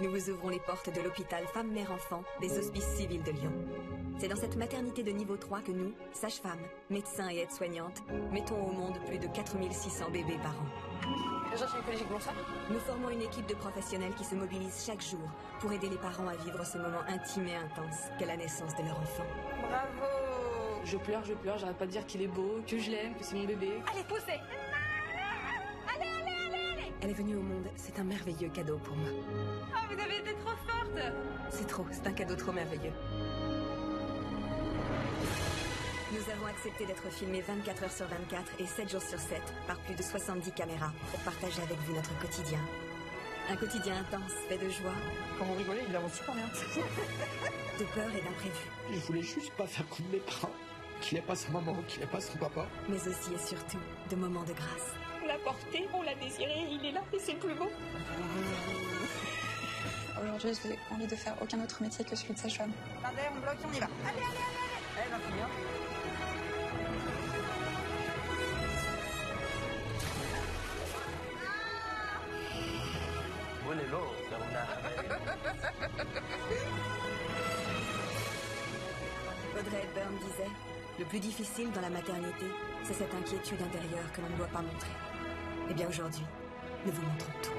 nous vous ouvrons les portes de l'hôpital Femmes-Mères-Enfants des Hospices Civils de Lyon. C'est dans cette maternité de niveau 3 que nous, sages-femmes, médecins et aides-soignantes, mettons au monde plus de 4600 bébés par an. Nous formons une équipe de professionnels qui se mobilisent chaque jour pour aider les parents à vivre ce moment intime et intense qu'est la naissance de leur enfant. Bravo! Je pleure, j'arrête pas de dire qu'il est beau, que je l'aime, que c'est mon bébé. Allez, poussez! Allez! Elle est venue au monde, c'est un merveilleux cadeau pour moi. Oh, vous avez été trop forte! C'est un cadeau trop merveilleux. Nous avons accepté d'être filmés 24 heures sur 24 et 7 jours sur 7 par plus de 70 caméras pour partager avec vous notre quotidien. Un quotidien intense, fait de joie. Quand vous rigolez, il avance super bien. De peur et d'imprévus. Je voulais juste pas faire comme mes parents. Qu'il ait pas sa maman, qu'il ait pas son papa. Mais aussi et surtout, de moments de grâce. On l'a porté, on l'a désiré, il est là et c'est le plus beau. Aujourd'hui, je n'ai envie de faire aucun autre métier que celui de sage-femme. Attendez, on bloque, on y va. Allez! Allez, va finir. Audrey Hepburn disait « Le plus difficile dans la maternité, c'est cette inquiétude intérieure que l'on ne doit pas montrer. » Eh bien aujourd'hui, nous vous montrons tout.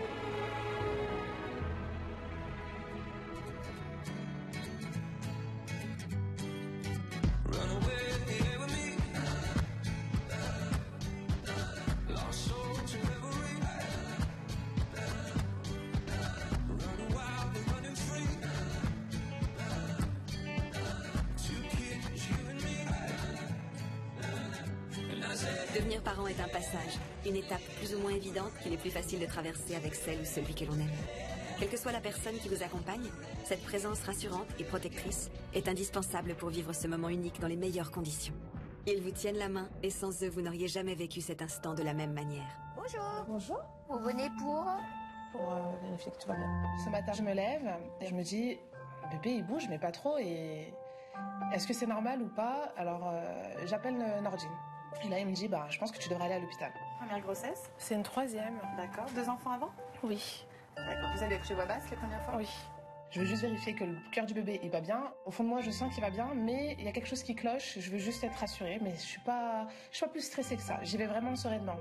Devenir parent est un passage, une étape plus ou moins évidente qu'il est plus facile de traverser avec celle ou celui que l'on aime. Quelle que soit la personne qui vous accompagne, cette présence rassurante et protectrice est indispensable pour vivre ce moment unique dans les meilleures conditions. Ils vous tiennent la main et sans eux, vous n'auriez jamais vécu cet instant de la même manière. Bonjour. Bonjour. Vous venez pour Vérifier que tout va bien. Ce matin, je me lève et je me dis, le bébé il bouge mais pas trop et est-ce que c'est normal ou pas? Alors j'appelle Nordine. Et là il me dit, je pense que tu devrais aller à l'hôpital. Première grossesse? C'est une 3e. D'accord. 2 enfants avant? Oui. D'accord. Vous avez accouché voix basse les premières fois? Oui. Je veux juste vérifier que le cœur du bébé il va bien. Au fond de moi, je sens qu'il va bien, mais il y a quelque chose qui cloche. Je veux juste être rassurée, mais je suis pas plus stressée que ça. J'y vais vraiment sereinement.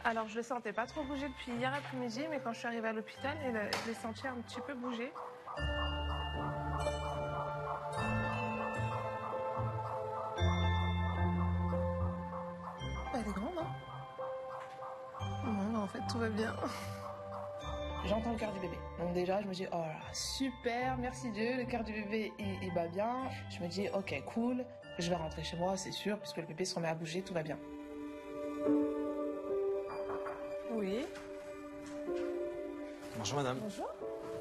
Alors, je le sentais pas trop bouger depuis hier après-midi, mais quand je suis arrivée à l'hôpital, je l'ai senti un petit peu bouger. Elle est grande, hein? Non, en fait, tout va bien. J'entends le cœur du bébé. Donc déjà, je me dis, oh là, super, merci Dieu, le cœur du bébé, il bat bien. Je me dis, ok, cool, je vais rentrer chez moi, c'est sûr, puisque le bébé se remet à bouger, tout va bien. Oui. Bonjour madame. Bonjour.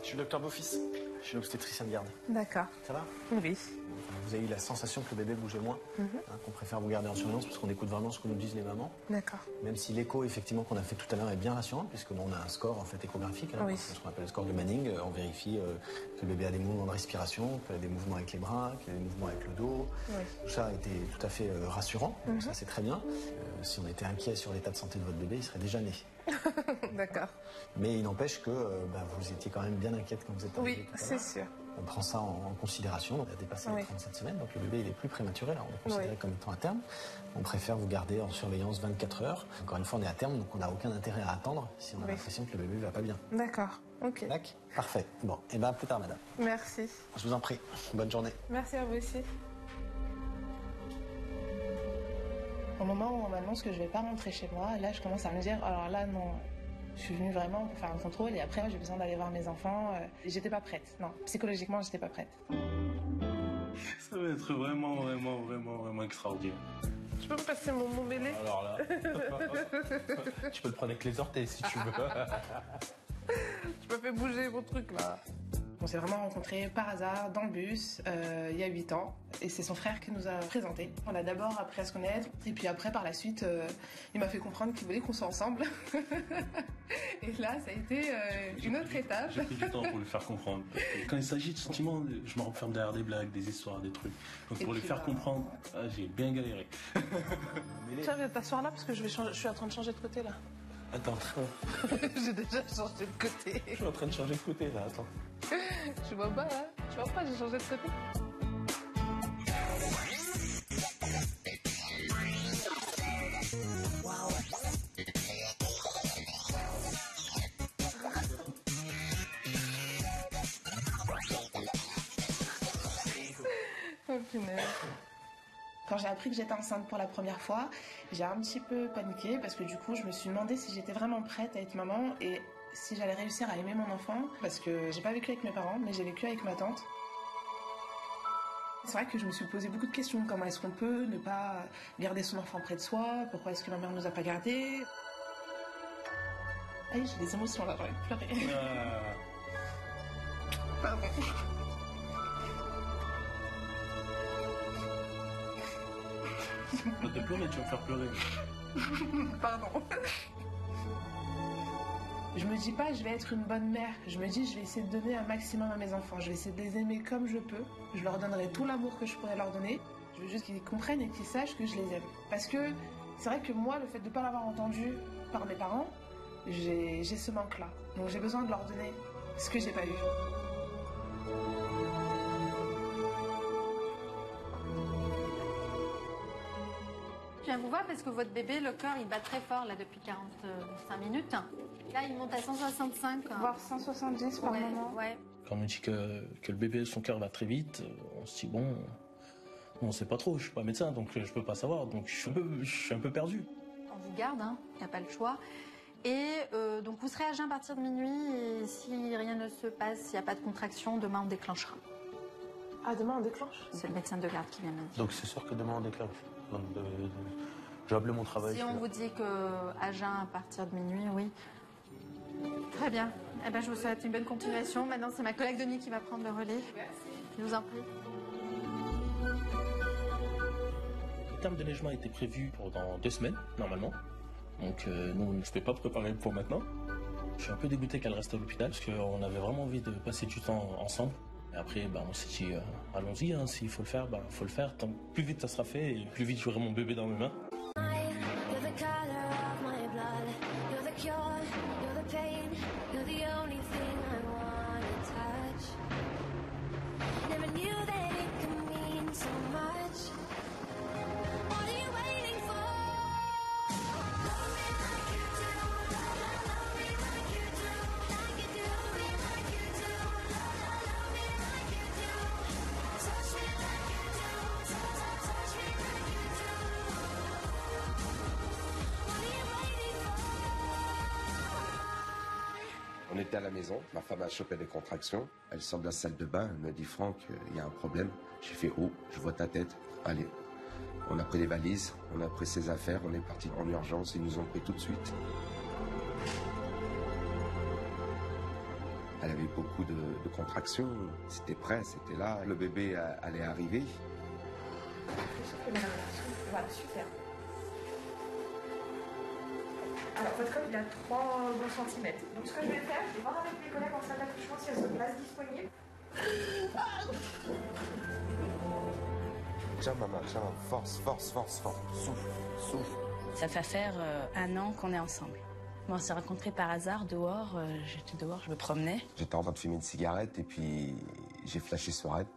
Je suis le docteur Beaufils. Je suis l'obstétricien de garde. D'accord. Ça va? Oui. Vous avez eu la sensation que le bébé bougeait moins, qu'on préfère vous garder en surveillance parce qu'on écoute vraiment ce que nous disent les mamans. D'accord. Même si l'écho effectivement qu'on a fait tout à l'heure est bien rassurant puisqu'on a un score en fait échographique, oui. Ce qu'on appelle le score de Manning. On vérifie que le bébé a des mouvements de respiration, qu'il a des mouvements avec les bras, qu'il a des mouvements avec le dos. Oui. Tout ça a été tout à fait rassurant. Donc ça c'est très bien. Si on était inquiet sur l'état de santé de votre bébé, il serait déjà né. D'accord. Mais il n'empêche que vous étiez quand même bien inquiète quand vous êtes arrivée. Oui, c'est sûr. On prend ça en considération. On a dépassé les 37 semaines, donc le bébé il est plus prématuré. Là, on est considéré comme étant à terme. On préfère vous garder en surveillance 24 heures. Encore une fois, on est à terme, donc on n'a aucun intérêt à attendre si on a l'impression que le bébé va pas bien. D'accord. Ok. D'accord. Parfait. Bon, et à plus tard, madame. Merci. Je vous en prie. Bonne journée. Merci à vous aussi. Au moment où on m'annonce que je vais pas rentrer chez moi, là je commence à me dire, alors là non, je suis venue vraiment pour faire un contrôle et après j'ai besoin d'aller voir mes enfants. J'étais pas prête, non, psychologiquement j'étais pas prête. Ça va être vraiment extraordinaire. Je peux me passer mon bébé? Alors là, tu peux le prendre avec les orteils si tu veux. Tu m'as fait bouger mon truc là. On s'est vraiment rencontrés par hasard dans le bus il y a 8 ans et c'est son frère qui nous a présentés. On a d'abord appris à se connaître et puis après par la suite il m'a fait comprendre qu'il voulait qu'on soit ensemble. Et là ça a été une autre étape. J'ai pris du temps pour le faire comprendre. Quand il s'agit de sentiments, je me renferme derrière des blagues, des histoires, des trucs. Donc pour les faire comprendre, j'ai bien galéré. Tiens, viens t'asseoir là parce que je suis en train de changer de côté là. Attends. J'ai déjà changé de côté. Je suis en train de changer de côté là, attends. Tu vois pas là? Tu vois pas, j'ai changé de côté. Oh punaise. Quand j'ai appris que j'étais enceinte pour la première fois, j'ai un petit peu paniqué parce que du coup, je me suis demandé si j'étais vraiment prête à être maman et si j'allais réussir à aimer mon enfant parce que j'ai pas vécu avec mes parents, mais j'ai vécu avec ma tante. C'est vrai que je me suis posé beaucoup de questions. Comment est-ce qu'on peut ne pas garder son enfant près de soi? Pourquoi est-ce que ma mère nous a pas gardés? Aïe, j'ai des émotions là, j'ai envie de pleurer. Pardon. Tu vas te pleurer, tu vas me faire pleurer. Pardon. Je me dis pas je vais être une bonne mère, je me dis je vais essayer de donner un maximum à mes enfants, je vais essayer de les aimer comme je peux, je leur donnerai tout l'amour que je pourrais leur donner, je veux juste qu'ils comprennent et qu'ils sachent que je les aime. Parce que c'est vrai que moi, le fait de ne pas l'avoir entendu par mes parents, j'ai ce manque-là. Donc j'ai besoin de leur donner ce que j'ai pas eu. Je viens vous voir parce que votre bébé, le cœur, il bat très fort là depuis 45 minutes. Là, il monte à 165. Voire 170 par moment. Ouais. Quand on me dit que le bébé, son cœur va très vite, on se dit bon, on sait pas trop, je suis pas médecin, donc je peux pas savoir, donc je suis un peu perdu. On vous garde, hein, il n'y a pas le choix. Et donc vous serez à jeun à partir de minuit et si rien ne se passe, s'il n'y a pas de contraction, demain on déclenchera. Ah, demain on déclenche? C'est le médecin de garde qui vient me dire. Donc c'est sûr que demain on déclenche. Donc j'ai appelé mon travail. Si on vous dit qu'à jeun à partir de minuit, oui. Très bien. Eh ben, je vous souhaite une bonne continuation. Maintenant, c'est ma collègue Denis qui va prendre le relais. Merci. Je vous en prie. Le terme de neigement était prévu pour dans 2 semaines, normalement. Donc nous, on ne s'était pas préparé pour maintenant. Je suis un peu dégoûté qu'elle reste à l'hôpital parce qu'on avait vraiment envie de passer du temps ensemble. Et après, on s'est dit, allons-y, hein, s'il faut le faire, faut le faire. Tant plus vite ça sera fait et plus vite j'aurai mon bébé dans mes mains. On était à la maison, ma femme a chopé des contractions, elle sort de la salle de bain, elle me dit Franck, il y a un problème. J'ai fait oh, je vois ta tête, allez. On a pris les valises, on a pris ses affaires, on est parti en urgence, ils nous ont pris tout de suite. Elle avait beaucoup de contractions, c'était prêt, c'était là, le bébé allait arriver. Voilà, super. Alors, votre col, il a 3 bons centimètres. Donc, ce que je vais faire, je vais voir avec mes collègues en salle d'accouchement si elles ont une place disponible. Tiens, maman, tiens, force, force, force, force, souffle, souffle. Ça fait faire 1 an qu'on est ensemble. On s'est rencontrés par hasard dehors. J'étais dehors, je me promenais. J'étais en train de fumer une cigarette et puis j'ai flashé sur elle.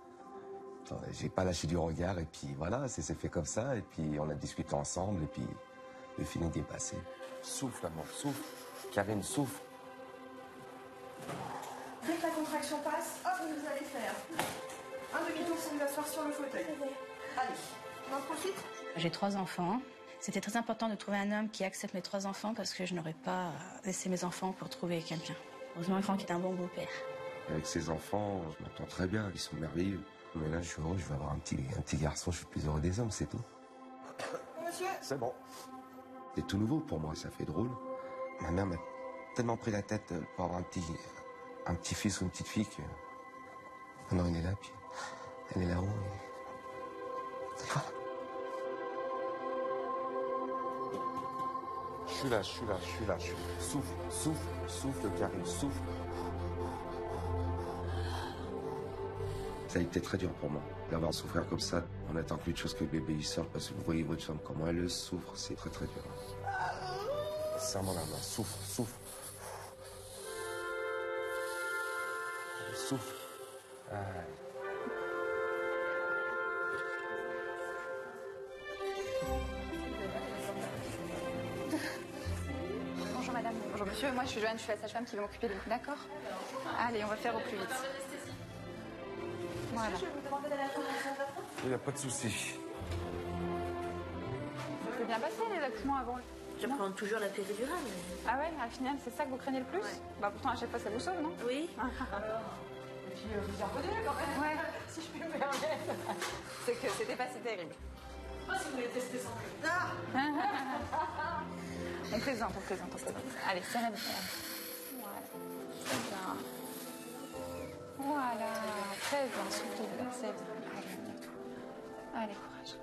J'ai pas lâché du regard et puis voilà, c'est fait comme ça. Et puis on a discuté ensemble et puis le feeling est passé. Souffle, maman, souffle. Karine, souffle. Dès que la contraction passe, hop, vous allez faire un demi-tour sans vous asseoir sur le fauteuil. Allez, on en profite. J'ai 3 enfants. C'était très important de trouver un homme qui accepte mes 3 enfants parce que je n'aurais pas laissé mes enfants pour trouver quelqu'un. Heureusement, Franck est un bon beau-père. Avec ses enfants, je m'entends très bien, ils sont merveilleux. Mais là, je suis heureux, je vais avoir un petit garçon, je suis plus heureux des hommes, c'est tout. Monsieur. C'est bon. C'est tout nouveau pour moi, ça fait drôle. Ma mère m'a tellement pris la tête pour avoir un petit fils ou une petite fille que maintenant il est là, puis elle est là-haut. Et... Ah. Je suis là, je suis là, je suis là, je suis là. Souffle, souffle, souffle, Karine, souffle. Ça a été très dur pour moi d'avoir souffert comme ça. On attend plus de choses que le bébé il sort parce que vous voyez votre femme comment elle souffre, c'est très très dur. serre-moi la main. Souffle, souffle. Souffle. Bonjour madame, bonjour monsieur, moi je suis Joanne, je suis la sage-femme qui va m'occuper de vous, d'accord? Allez, on va faire au plus vite. Voilà. Il n'y a pas de souci. Ça s'est bien passé les accouchements avant? Je prends toujours la péridurale. Ah ouais, à final, c'est ça que vous craignez le plus? Bah pourtant à chaque fois ça vous sauve, non? Oui. Et puis vous en revenez quand même. Ouais, si je puis me permettre. C'est que c'était pas si terrible. Oh, si vous voulez tester sans plus. On plaisante. Allez, serrez votre main. Voilà. Très bien. Voilà. Très bien, surtout là, c'est bien. Allez, courage.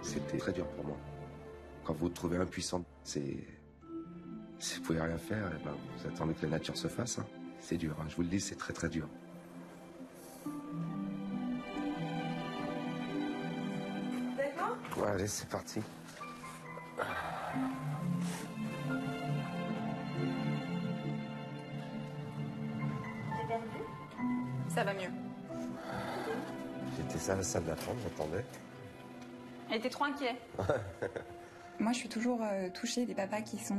C'était très dur pour moi. Quand vous vous trouvez impuissante, si vous pouvez rien faire, eh ben, vous attendez que la nature se fasse. Hein. C'est dur, hein. Je vous le dis, c'est très très dur. D'accord? Ouais, allez, c'est parti. T'es perdu? Ça va mieux. J'étais à la salle d'attente, j'attendais. Elle était trop inquiet. Moi, je suis toujours touchée des papas qui sont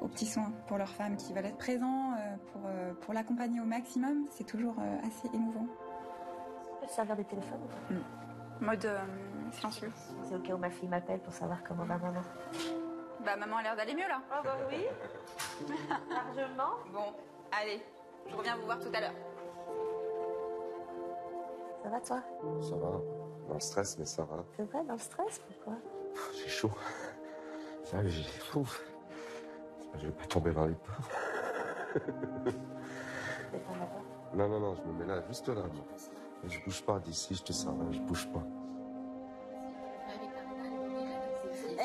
aux petits soins pour leurs femmes, qui veulent être présents pour l'accompagner au maximum. C'est toujours assez émouvant. Le serveur des téléphones ou pas? Mode silencieux. C'est au cas où ma fille m'appelle pour savoir comment va maman. Bah, maman a l'air d'aller mieux, là. Oh bah oui. Largement. Bon, allez, je reviens vous voir tout à l'heure. Ça va, toi? Ça va. Dans le stress, mais ça va. C'est vrai, dans le stress, pourquoi? J'ai chaud. Ça, j'ai... Ouf. Je vais pas tomber dans les pommes. Non, je me mets là, juste là. Je bouge pas d'ici, je te sers là, je bouge pas.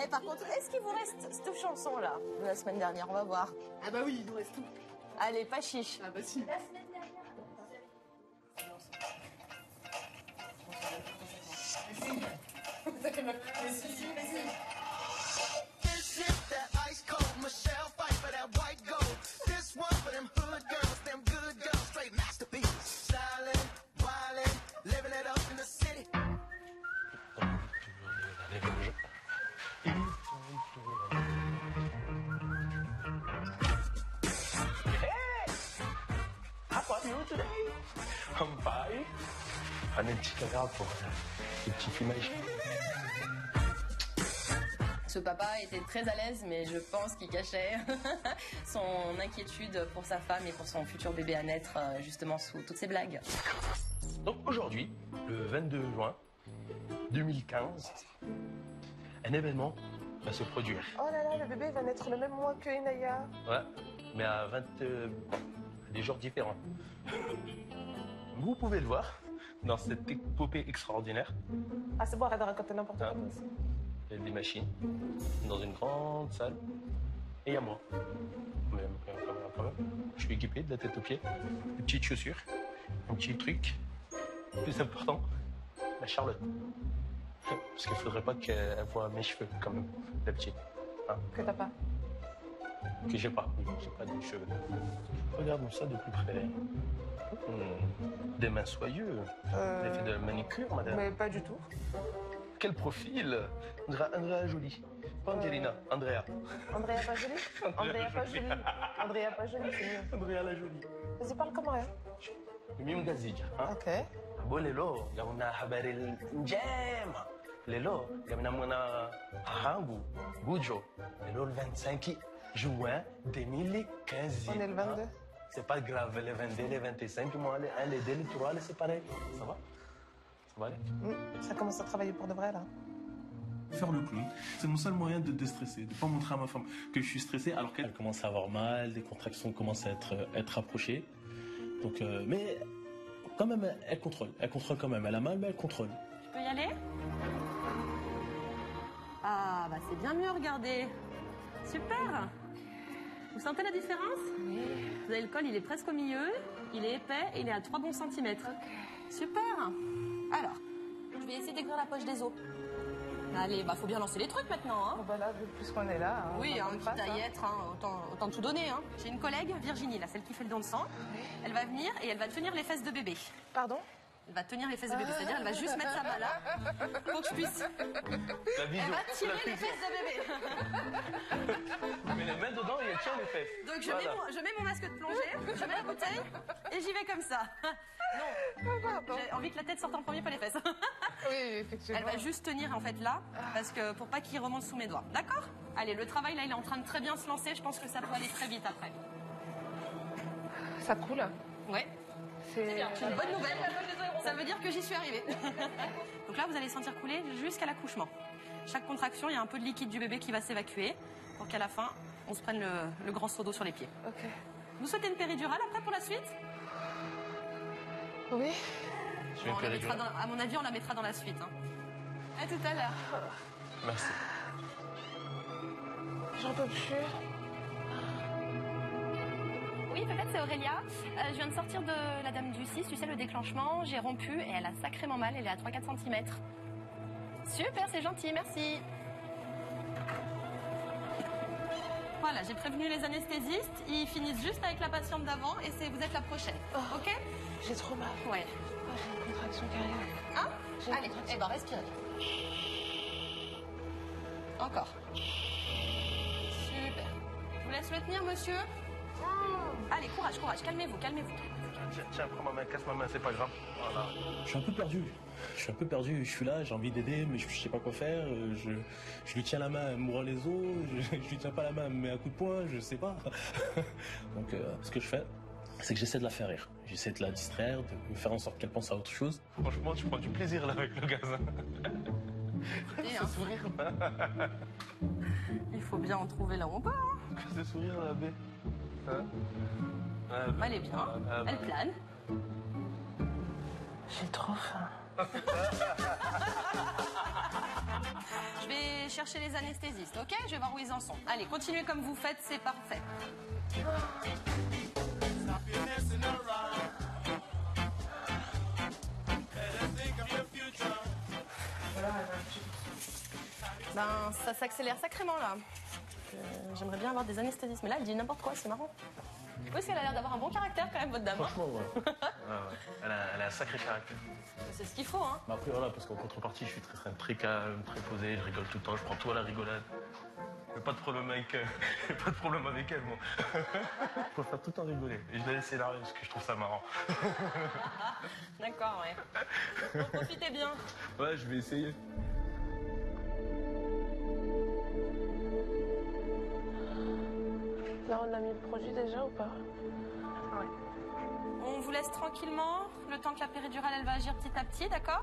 Eh, par contre, est-ce qu'il vous reste cette chanson-là, de la semaine dernière? On va voir. Ah bah oui, il nous reste tout. Allez, pas chiche. Ah bah si. Un petit caméra pour les petits filmages. Ce papa était très à l'aise, mais je pense qu'il cachait son inquiétude pour sa femme et pour son futur bébé à naître, justement sous toutes ces blagues. Donc aujourd'hui, le 22 juin 2015, un événement va se produire. Oh là là, le bébé va naître le même mois que Inaya. Ouais, mais à des jours différents. Vous pouvez le voir dans cette épopée extraordinaire. Ah, c'est bon, arrête de raconter n'importe quoi. Il y a des machines dans une grande salle et il y a moi. Mais quand même, je suis équipé de la tête aux pieds, des petites chaussures, un petit truc. Plus important, la Charlotte. Parce qu'il ne faudrait pas qu'elle voie mes cheveux, quand même, la petite. Hein? Que t'as pas? Que j'ai pas. J'ai pas de cheveux. Regarde-moi ça de plus près. Des mains soyeux. L'effet de la manicure, madame. Mais pas du tout. Quel profil? Andrea Jolie. Pas Angelina, Andrea. Andrea pas jolie? Andrea pas jolie. Andrea pas jolie, c'est mieux. Andrea la jolie. Vas-y, parle comme rien. Mimi Gazija. Ok. Bon, lelo, gamna habari njema. Lelo, gamna mwana hangu, Bujo. Lelo, le 25 juin 2015. On est le 22. C'est pas grave, les 22, les 25, moi, les 2, les 3, c'est pareil. Ça va? Ça va aller? Ça commence à travailler pour de vrai, là. Faire le clown, c'est mon seul moyen de déstresser, de pas montrer à ma femme que je suis stressé alors qu'elle commence à avoir mal, les contractions commencent à être rapprochées. Donc, mais quand même, elle contrôle quand même. Elle a mal, mais elle contrôle. Tu peux y aller? Ah, bah c'est bien mieux, regardez. Super. Vous sentez la différence? Oui. Vous avez le col, il est presque au milieu, il est épais et il est à 3 bons centimètres. Super. Alors, je vais essayer d'écrire la poche des os. Allez, faut bien lancer les trucs maintenant. Hein. Là, puisqu'on est là. Oui, quitte à y être, autant tout donner. Hein. J'ai une collègue, Virginie, là, celle qui fait le don de sang. Elle va venir et elle va tenir les fesses de bébé. Pardon? Elle va tenir les fesses de bébé, c'est-à-dire elle va juste mettre sa main là pour que je puisse. Elle va tirer les fesses de bébé. Mais les mains dedans et elle tient les fesses. Donc je mets mon masque de plongée, je mets la bouteille et j'y vais comme ça. Non, j'ai envie que la tête sorte en premier, pas les fesses. Oui, effectivement. Elle va juste tenir en fait là, parce que pour pas qu'il remonte sous mes doigts. D'accord? Allez, le travail là, il est en train de très bien se lancer. Je pense que ça peut aller très vite après. Ça coule? Ouais. C'est une bonne nouvelle. Ça veut dire que j'y suis arrivée. Donc là, vous allez sentir couler jusqu'à l'accouchement. Chaque contraction, il y a un peu de liquide du bébé qui va s'évacuer pour qu'à la fin, on se prenne le grand seau d'eau sur les pieds. Ok. Vous souhaitez une péridurale après pour la suite? Oui. Bon, à mon avis, on la mettra dans la suite. Hein. À tout à l'heure. Merci. J'en peux plus. Oui, peut-être, c'est Aurélia. Je viens de sortir de la dame du 6, tu sais, le déclenchement. J'ai rompu et elle a sacrément mal. Elle est à 3-4 cm. Super, c'est gentil, merci. Voilà, j'ai prévenu les anesthésistes. Ils finissent juste avec la patiente d'avant et vous êtes la prochaine. Ok? J'ai trop mal. Ouais. J'ai une contraction qui arrive. Hein? Allez, respirez. Encore. Super. Je vous laisse le tenir, monsieur. Allez, courage, calmez-vous. Tiens, prends ma main, casse ma main, c'est pas grave. Voilà. Je suis un peu perdu. Je suis là, j'ai envie d'aider, mais je sais pas quoi faire. Je lui tiens la main, elle me broie les os. Je lui tiens pas la main, elle me met un coup de poing, je sais pas. Donc, ce que je fais, c'est que j'essaie de la faire rire. J'essaie de la distraire, de faire en sorte qu'elle pense à autre chose. Franchement, tu prends du plaisir là avec le gaz. Ce sourire. Il faut bien en trouver là où on peut. Hein. Ce sourire là, B. Hein? Elle est bien, elle plane. J'ai trop faim. Je vais chercher les anesthésistes, ok? Je vais voir où ils en sont. Allez, continuez comme vous faites, c'est parfait. Ça s'accélère sacrément là. J'aimerais bien avoir des anesthésistes, mais là elle dit n'importe quoi, c'est marrant. Oui, parce qu'elle a l'air d'avoir un bon caractère quand même, votre dame. Franchement, ouais. Elle a un sacré caractère. C'est ce qu'il faut, hein. Après, voilà, parce qu'en contrepartie, je suis très calme, très posé, je rigole tout le temps, je prends tout à la rigolade. Pas de problème avec elle, moi. Je préfère tout le temps rigoler. Et je la laisse élargir parce que je trouve ça marrant. D'accord, ouais. Bon, profitez bien. Ouais, je vais essayer. Là, on a mis le produit déjà ou pas? Ouais. On vous laisse tranquillement, le temps que la péridurale, elle va agir petit à petit, d'accord?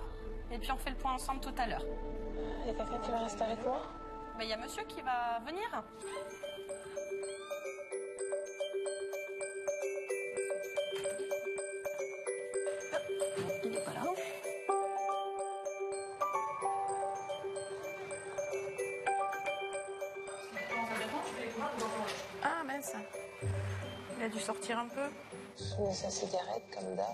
Et puis on fait le point ensemble tout à l'heure. Il y a quelqu'un qui va rester avec moi? Il y a monsieur qui va venir. Il n'est pas là. Ah mince. Il a dû sortir un peu. Je mets sa cigarette comme d'hab.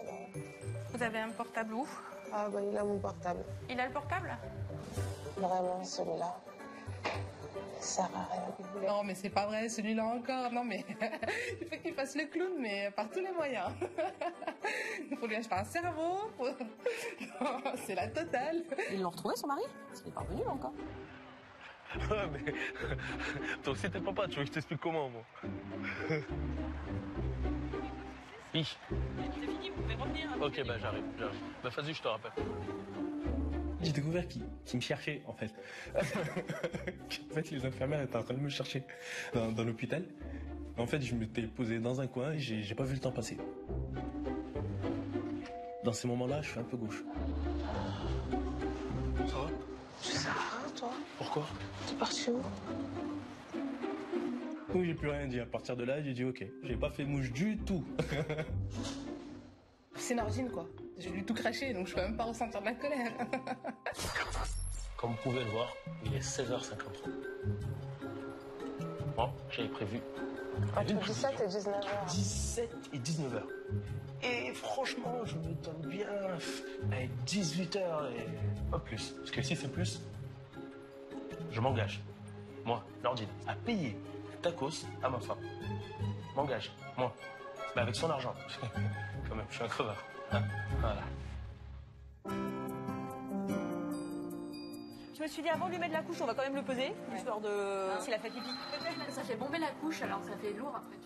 Vous avez un portable où? Ah bah il a mon portable. Il a le portable? Vraiment celui-là. Ça sert à rien. Non mais c'est pas vrai, celui-là encore. Non mais il faut qu'il fasse le clown, mais par tous les moyens. Il faut lui acheter un cerveau. Non, c'est la totale. Ils l'ont retrouvé son mari? Parce qu'il n'est pas revenu encore. Ouais, mais toi aussi t'es papa, tu veux que je t'explique comment, moi? Oui. C'est fini, vous pouvez revenir. Ok, j'arrive. Bah vas-y, je te rappelle. J'ai découvert qu'il me cherchait, en fait. En fait, les infirmières étaient en train de me chercher dans l'hôpital. En fait, je m'étais posé dans un coin et j'ai pas vu le temps passer. Dans ces moments-là, je suis un peu gauche. Ça va? Tu sais rien, toi? Pourquoi? T'es parti où? Oui, j'ai plus rien dit. À partir de là, j'ai dit ok. J'ai pas fait mouche du tout. C'est Nordine, quoi. Je lui ai tout craché, donc je peux même pas ressentir de la colère. Comme vous pouvez le voir, il est 16h53. Bon, j'avais prévu Entre 17 et 19h. 17 et 19h. Et franchement, je me donne bien à 18h et pas plus. Parce que si c'est plus, je m'engage. Moi, Nordine, à payer tacos à ma femme. M'engage, moi. Mais avec son argent. Quand même, je suis un crevard. Voilà. Je me suis dit, avant de lui mettre la couche, on va quand même le peser, histoire de... S'il a fait pipi. Ça fait bomber la couche, alors ça fait lourd après.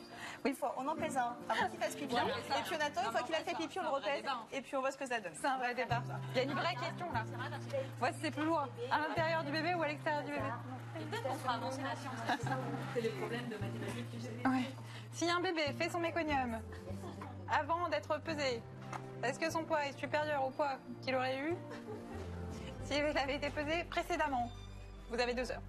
Oui, on en pèse un avant qu'il fasse pipi. Voilà, et puis Nathan, une fois qu'il a fait pipi, on le repèse. Et puis on voit ce que ça donne. C'est un vrai débat. Il y a une vraie question là. Ouais, c'est plus lourd. À l'intérieur du bébé ou à l'extérieur du bébé? Peut-être qu'on fera avancer la science. C'est les problèmes de mathématiques, tu sais. Ouais. Si un bébé fait son méconium avant d'être pesé, est-ce que son poids est supérieur au poids qu'il aurait eu s'il avait été pesé précédemment? Vous avez 2 heures.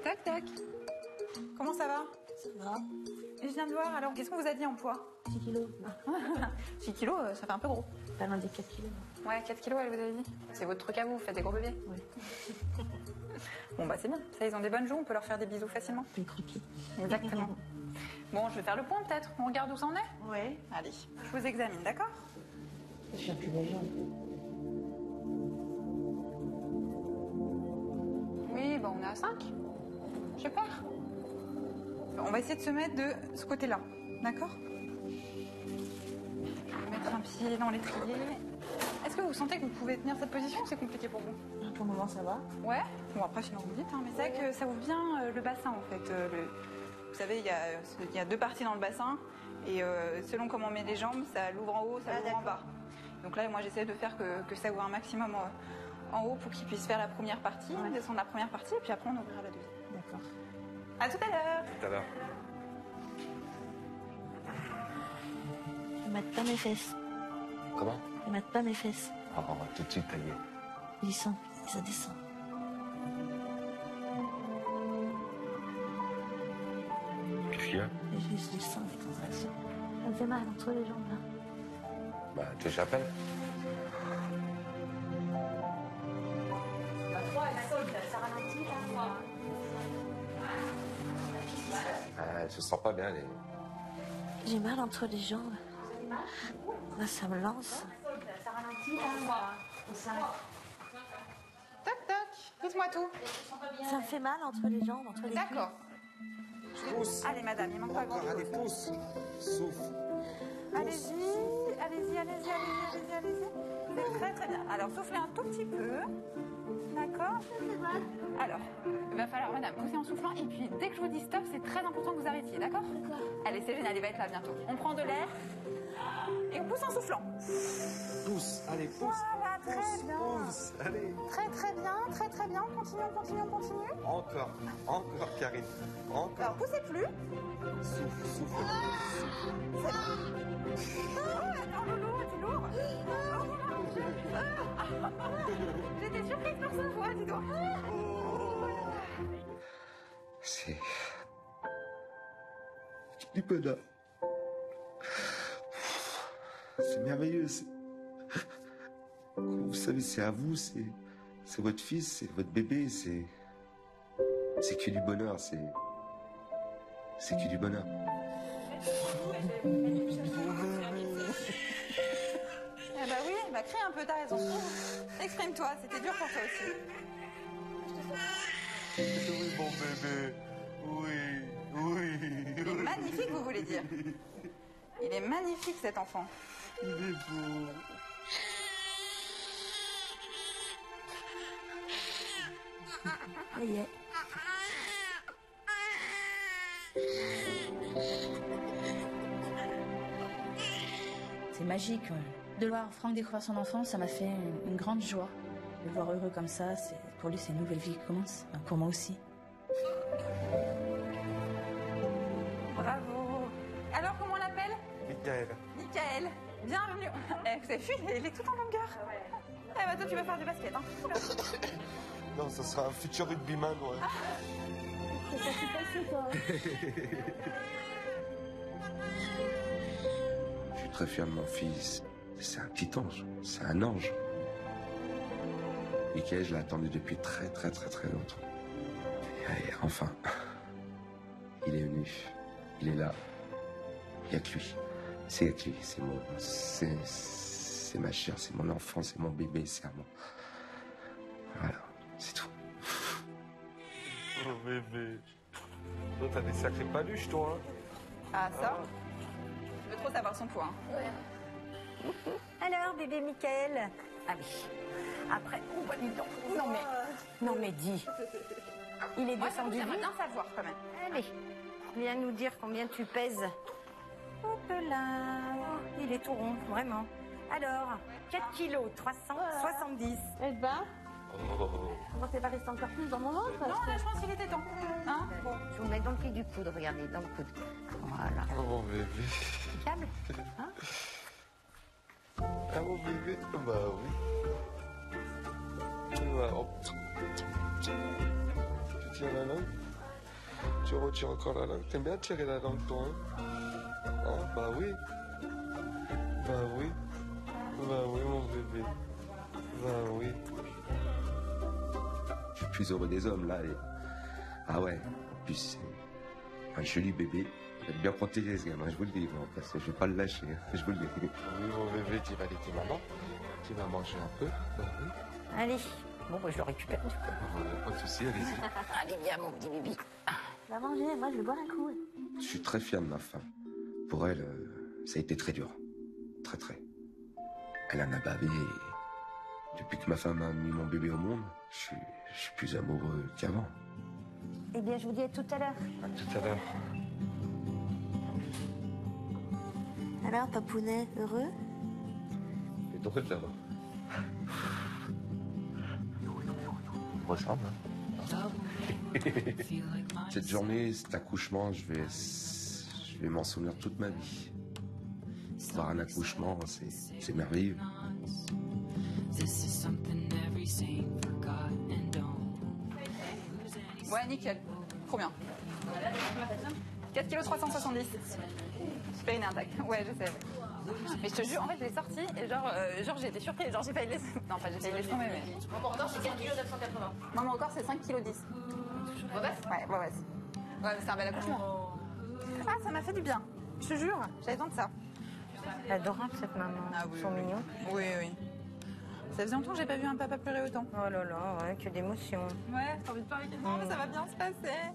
Tac, tac. Comment ça va? Ça va. Et je viens de voir, alors, qu'est-ce qu'on vous a dit en poids? 6 kilos. 6 kilos, ça fait un peu gros. Pas loin des 4 kilos. Ouais, 4 kilos, elle vous avait dit. C'est votre truc à vous faites des gros bébés? Oui. Bon, bah c'est bien. Ça, ils ont des bonnes joues, on peut leur faire des bisous facilement. Des croquis. Exactement. Bon, je vais faire le point peut-être. On regarde où ça en est? Oui. Allez, je vous examine, d'accord? Je suis plus les jambes. Oui, bah on est à 5. Je sais pas. On va essayer de se mettre de ce côté-là, d'accord? Je vais mettre un pied dans l'étrier. Est-ce que vous sentez que vous pouvez tenir cette position ou c'est compliqué pour vous? Pour le moment, ça va. Ouais. Bon, après, sinon vous me dites, hein, mais c'est vrai que ça ouvre bien le bassin en fait. Vous savez, il y a 2 parties dans le bassin et selon comment on met les jambes, ça l'ouvre en haut, ça l'ouvre en bas. Donc là, moi, j'essaie de faire que ça ouvre un maximum en haut pour qu'il puisse faire la première partie, descendre la première partie, et puis après, on ouvrira la deuxième. D'accord. À tout à l'heure. Tout à l'heure. Ils mettent pas mes fesses. Comment? Ils mettent pas mes fesses. Oh, tout de suite, taillé. Ils descendent. Ça descend. Qu'est-ce qu'il y a? Et je descends les contractions. Ça me fait mal entre les jambes là. Bah, tu j'appelle. Elle se sent pas bien, elle est... J'ai mal entre les jambes. Là, ça me lance. Tac, tac. Dites-moi tout. Ça me fait mal entre les jambes, entre les D'accord. Pousse. Allez, madame, il manque pas grand-chose. Allez, pousse. Souffle. Allez-y, allez-y, allez-y, allez-y, allez-y, allez-y. C'est très, très bien. Alors, soufflez un tout petit peu. D'accord? Alors, il va falloir, madame, pousser en soufflant. Et puis, dès que je vous dis stop, c'est très important que vous arrêtiez, d'accord? Allez, c'est génial, il va être là bientôt. On prend de l'air et on pousse en soufflant. Pousse, allez, pousse. Voilà, très bien. Pousse, allez. Très, très bien, très, très bien. On continue, on continue, on continue. Encore, Karine. Encore. Alors, poussez plus. Souffle, souffle. C'est bon. Attends, loulou, c'est lourd. J'étais surprise par sa voix, dis donc. C'est du bonheur. C'est merveilleux. Comme vous savez, c'est à vous, c'est votre fils, c'est votre bébé, c'est que du bonheur, c'est que du bonheur. Eh bah oui, bah crie un peu, t'as raison. Exprime-toi, c'était dur pour toi aussi. Oui, mon bébé. Oui. Il est magnifique, vous voulez dire. Il est magnifique, cet enfant. Il est beau. Ça y est. C'est magique. Ouais. De voir Franck découvrir son enfant, ça m'a fait une grande joie. De le voir heureux comme ça, pour lui, c'est une nouvelle vie qui commence. Enfin, pour moi aussi. Bravo. Alors, comment on l'appelle? Michael. Michael. Bienvenue. Vous avez vu, il est tout en longueur. Eh bah toi, tu vas faire du basket, hein. Non, ça sera un futur rugbyman, ouais. C'est pas tout passé, toi. Je suis très fier de mon fils. C'est un petit ange. C'est un ange. Michael, je l'ai attendu depuis très longtemps. Et enfin, il est venu. Il est là. Il n'y a que lui. C'est avec lui. C'est ma chair, c'est mon enfant, c'est mon bébé, c'est à moi. Voilà, c'est tout. Oh bébé. Toi, t'as des sacrés paluches, toi. Ah, ça Je veux trop savoir son poids. Alors, bébé Michael. Ah oui. Après, oh, bah, dis donc. Non mais dis. Il est descendu. J'aimerais bien savoir quand même. Allez, viens nous dire combien tu pèses. Hop là. Il est tout rond, vraiment. Alors, 4 kilos, 370. Eh ben, Comment t'es pas resté encore plus dans mon ventre? Non, là, je pense qu'il était temps. Hein Bon, je vous mets dans le pied du coude, regardez, dans le coude. Voilà. Oh bébé. Câble, hein? Ah mon bébé. Bah oui. Bah, oh. Tu tiens la langue? Tu retires encore la langue? T'aimes bien tirer la langue, toi, hein? Ah, bah oui. Bah oui. Bah oui, mon bébé. Bah oui. Je suis plus heureux des hommes, là. Ah ouais. En plus, c'est un joli bébé. Il va bien protéger ce gamin, je vous le dis. Non, parce que je vais pas le lâcher, je vous le dis. Oui, mon bébé, tu vas allaiter maman. Tu vas manger un peu. Bah oui. Allez. Bon, bah, je le récupère du coup. Pas de soucis, allez-y. Allez, viens, mon petit bébé. Va manger, moi, je vais boire un coup. Je suis très fier de ma femme. Pour elle, ça a été très dur. Très. Elle en a bavé. Depuis que ma femme a mis mon bébé au monde, je suis plus amoureux qu'avant. Eh bien, je vous dis à tout à l'heure. À tout à l'heure. Alors, papounet, heureux? C'est drôle d'abord. On ressemble, hein. Cette journée, cet accouchement, je vais m'en souvenir toute ma vie. Voir un accouchement, c'est merveilleux. Ouais, nickel. Trop bien. 4 kg 370. Super intact. Ouais, je sais. Mais je te jure, en fait, je l'ai sorti et genre j'ai été surprise. Genre, j'ai failli le laisser. Non, enfin, j'ai failli le laisser tomber, mais. mon corps, c'est 4 kg 980. Moi, mon corps, c'est 5 kg 10. Mauvaise? Ouais, mauvaise. Ouais, mais c'est un bel accouchement. Ah, ça m'a fait du bien. Je te jure, j'avais besoin de ça. Adorable, cette maman. Ah oui. Ils sont mignons. Oui. Ça faisait longtemps que j'ai pas vu un papa pleurer autant. Oh là là, ouais, que d'émotion. Ouais, t'as envie de parler avec moi, mais ça va bien se passer.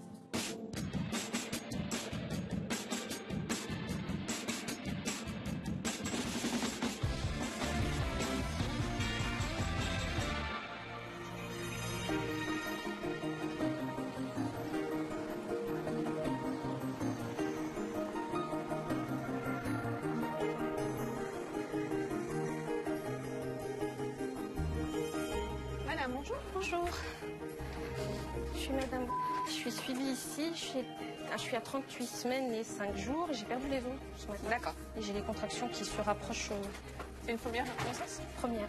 Voilà, bonjour. Je suis madame. Je suis suivie ici. Je suis à 38 semaines et 5 jours. J'ai perdu les os ce matin. D'accord. Et j'ai les contractions qui se rapprochent. C'est une première grossesse? Première.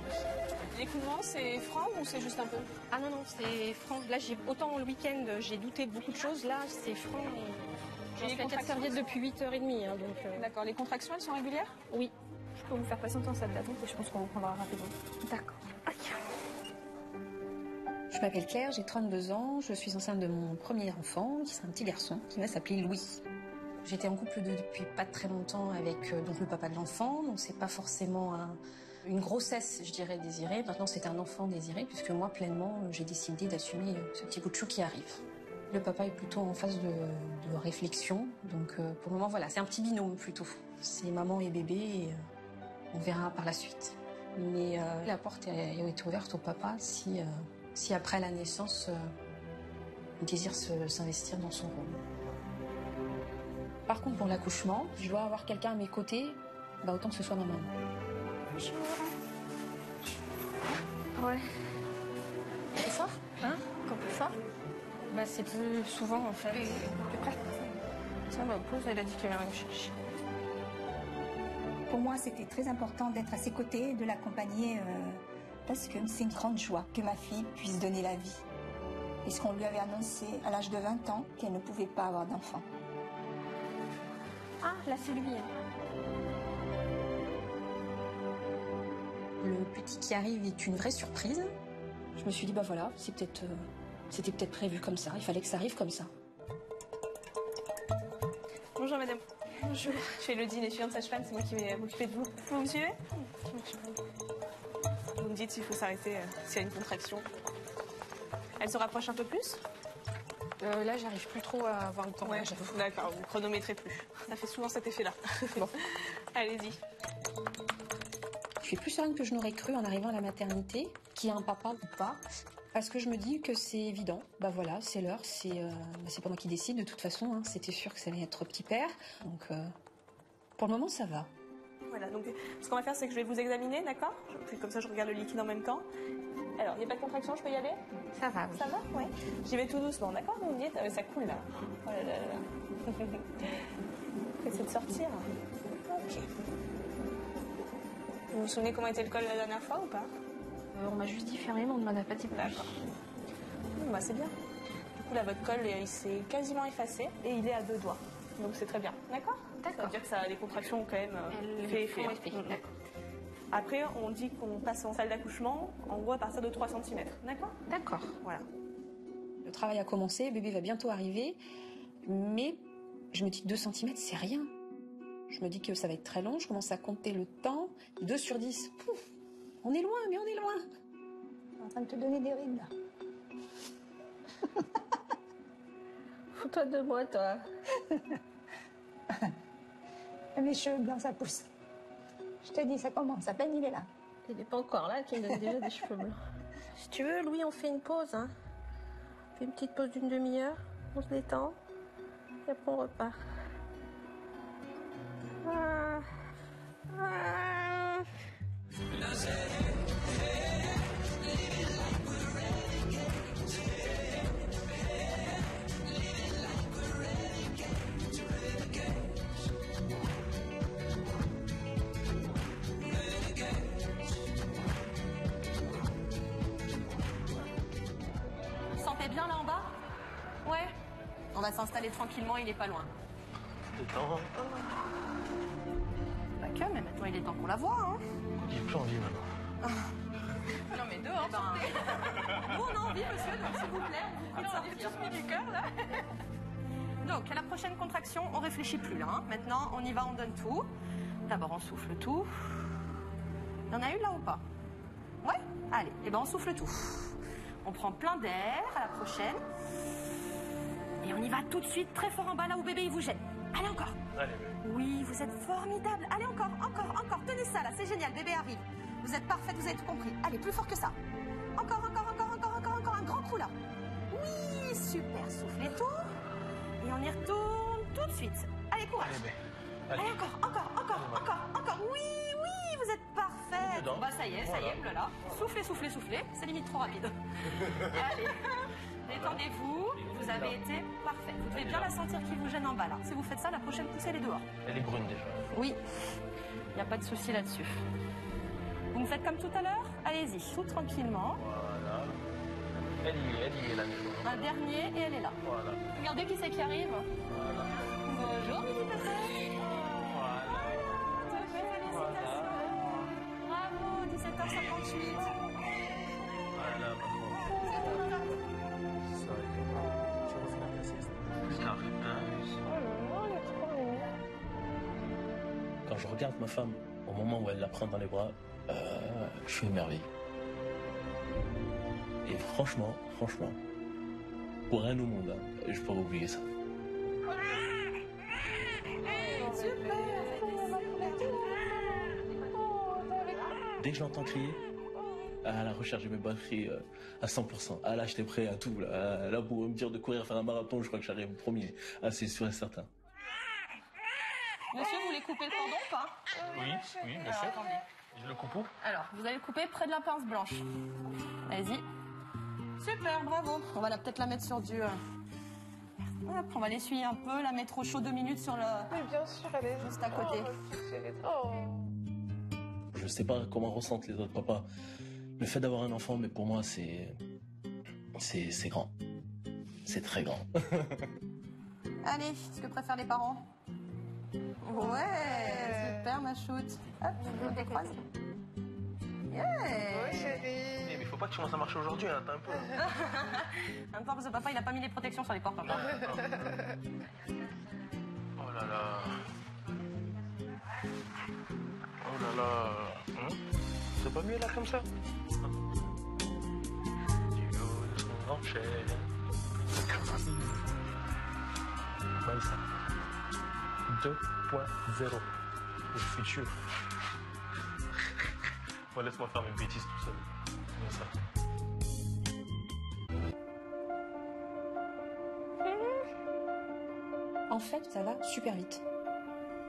L'écoulement, c'est franc ou c'est juste un peu? Ah non, c'est franc. Là, autant le week-end, j'ai douté de beaucoup de choses. Là, c'est franc. J'en suis à 4 serviettes depuis 8h30. Hein, donc, D'accord. Les contractions, elles sont régulières? Oui. Je peux vous faire patienter en salle d'attente et je pense qu'on reprendra rapidement. D'accord. Je m'appelle Claire, j'ai 32 ans, je suis enceinte de mon premier enfant, qui sera un petit garçon, qui va s'appeler Louis. J'étais en couple depuis pas très longtemps avec donc le papa de l'enfant, donc c'est pas forcément une grossesse, je dirais, désirée. Maintenant, c'est un enfant désiré, puisque moi, pleinement, j'ai décidé d'assumer ce petit bout de chou qui arrive. Le papa est plutôt en phase de réflexion, donc pour le moment, voilà, c'est un petit binôme plutôt. C'est maman et bébé, et on verra par la suite. Mais la porte est ouverte au papa si après la naissance, il désire s'investir dans son rôle. Par contre, pour l'accouchement, je dois avoir quelqu'un à mes côtés, autant que ce soit ma maman. Bonjour. Ouais. Plus fort? Hein? Encore plus fort? C'est plus souvent en fait. Plus près? Tiens, pause, elle a dit qu'elle vient me chercher. Pour moi, c'était très important d'être à ses côtés, de l'accompagner, parce que c'est une grande joie que ma fille puisse donner la vie. Puisqu'on lui avait annoncé à l'âge de 20 ans qu'elle ne pouvait pas avoir d'enfant. Ah, là c'est lui. Le petit qui arrive est une vraie surprise. Je me suis dit, bah voilà, c'était peut-être prévu comme ça, il fallait que ça arrive comme ça. Bonjour madame. Bonjour. Je suis Elodie, l'étudiante sage-femme, c'est moi qui vais m'occuper de vous. Vous me suivez? Vous me dites s'il faut s'arrêter, s'il y a une contraction. Elle se rapproche un peu plus? Là, j'arrive plus trop à avoir le temps. Ouais, d'accord, vous chronométrez plus. Ça fait souvent cet effet-là. Bon, allez-y. Je suis plus sereine que je n'aurais cru en arrivant à la maternité, qu'il y a un papa ou pas, parce que je me dis que c'est évident. Bah voilà, c'est l'heure, c'est pas moi qui décide de toute façon. Hein, c'était sûr que ça allait être petit père, donc pour le moment ça va. Voilà, donc ce qu'on va faire, c'est que je vais vous examiner, d'accord? Puis comme ça, je regarde le liquide en même temps. Alors, il n'y a pas de contraction, je peux y aller? Ça va, oui. Ça va? Oui. J'y vais tout doucement, d'accord? Vous me dites, ça coule là. Oh là là là. Essayez de sortir. Ok. Vous vous souvenez comment était le col la dernière fois ou pas? On m'a juste dit fermer, mais on ne m'en a pas dit plus. D'accord. Bah, c'est bien. Du coup, là, votre col, il s'est quasiment effacé et il est à 2 doigts. Donc, c'est très bien. D'accord? D'accord. Ça veut dire que ça, les contractions ont quand même fait effet. D'accord. Après, on dit qu'on passe en salle d'accouchement, en gros, à partir de 3 cm. D'accord? D'accord. Voilà. Le travail a commencé, le bébé va bientôt arriver, mais je me dis que 2 cm, c'est rien. Je me dis que ça va être très long, je commence à compter le temps. 2 sur 10. Pouf, on est loin, mais on est loin. Je suis en train de te donner des rides, là. Fous-toi de moi, toi. Mes cheveux blancs, ça pousse. Je te dis, ça commence. À peine il est là. Il n'est pas encore là, tu me donnes déjà des cheveux blancs. Si tu veux, Louis, on fait une pause. Hein. On fait une petite pause d'une demi-heure. On se détend. Et après, on repart. Vous sentez bien là en bas? Ouais. On va s'installer tranquillement, il est pas loin. Détends. Pas que, mais maintenant il est temps qu'on la voit, hein. J'ai plus envie maintenant. Non, mais dehors, Nous, on a envie, monsieur, donc s'il vous plaît, on vous prie de sortir. du cœur, là. Donc, à la prochaine contraction, on réfléchit plus là. Hein. Maintenant, on y va, on donne tout. D'abord, on souffle tout. Il y en a une là ou pas? Ouais? Allez, et ben on souffle tout. On prend plein d'air à la prochaine. Et on y va tout de suite, très fort en bas, là où bébé il vous gêne. Allez, encore. Allez. Oui, vous êtes formidable. Allez, encore. Tenez ça, là, c'est génial, bébé arrive. Vous êtes parfaite, vous avez tout compris. Allez, plus fort que ça. Encore, un grand coup là. Oui, super, soufflez tout. Et on y retourne tout de suite. Allez, courage. Allez, encore. Oui, vous êtes parfaite. Bah, ça y est, là. Soufflez. C'est limite trop rapide. Allez, détendez-vous. Vous avez été parfaite. Vous devez bien la sentir qui vous gêne en bas là. Si vous faites ça, la prochaine poussée, elle est dehors. Elle est brune déjà. Oui, il n'y a pas de souci là-dessus. Vous me faites comme tout à l'heure? Allez-y, tout tranquillement. Voilà. Elle y est là. Un dernier et elle est là. Voilà. Regardez qui c'est qui arrive. Voilà. Bonjour, Mimi Pépé. Voilà. Bravo, 17h58. Voilà, ça va être tu refais la sieste. Quand je regarde ma femme, au moment où elle la prend dans les bras, je suis émerveillé. Et franchement, pour rien au monde, je peux pas oublier ça. Dès que je l'entends crier, à la recharger mes batteries à 100%. Ah là, j'étais prêt à tout. Là, pour me dire de courir, faire un marathon, je crois que j'arrive au premier. Ah, c'est sûr et certain. Monsieur, vous voulez couper le cordon ou pas? Oui, bien sûr. Je le coupe où? Alors, vous allez le couper près de la pince blanche. Allez-y. Super, bravo. On va peut-être la mettre sur du... Hop, on va l'essuyer un peu, la mettre au chaud 2 minutes sur le... Oui, bien sûr, elle est juste à côté. Je sais pas comment ressentent les autres papas le fait d'avoir un enfant, mais pour moi, c'est grand. C'est très grand. Allez, ce que préfèrent les parents. Ouais, super ma choute. Hop, je vous décroise. Yeah. Mais il faut pas que tu commences à marcher aujourd'hui, hein, attends un peu. En même temps, parce que papa, il a pas mis les protections sur les portes encore. Oh là là. Oh là là. C'est pas mieux là comme ça? On enchaîne. Maïssa. 2.0. Le futur. Bon, laisse-moi faire mes bêtises tout seul. Comme ça. En fait, ça va super vite.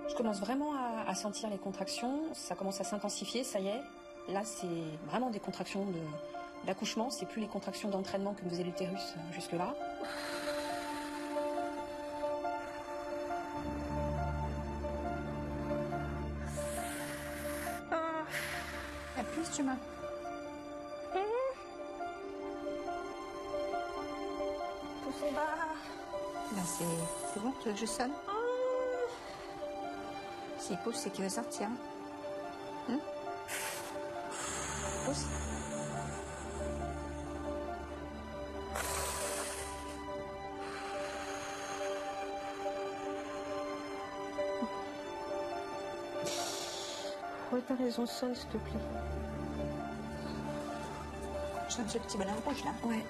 Je commence vraiment à sentir les contractions, ça commence à s'intensifier, ça y est. Là, c'est vraiment des contractions d'accouchement, c'est plus les contractions d'entraînement que me faisait l'utérus jusque-là. La plus tu m'as. Pousse en bas. Là, c'est bon, tu veux que je sonne? S'il pousse, c'est qu'il veut sortir. Pousse. Ouais, t'as raison, sonne, s'il te plaît. Je sonne ce petit bonhomme rouge, là. Ouais.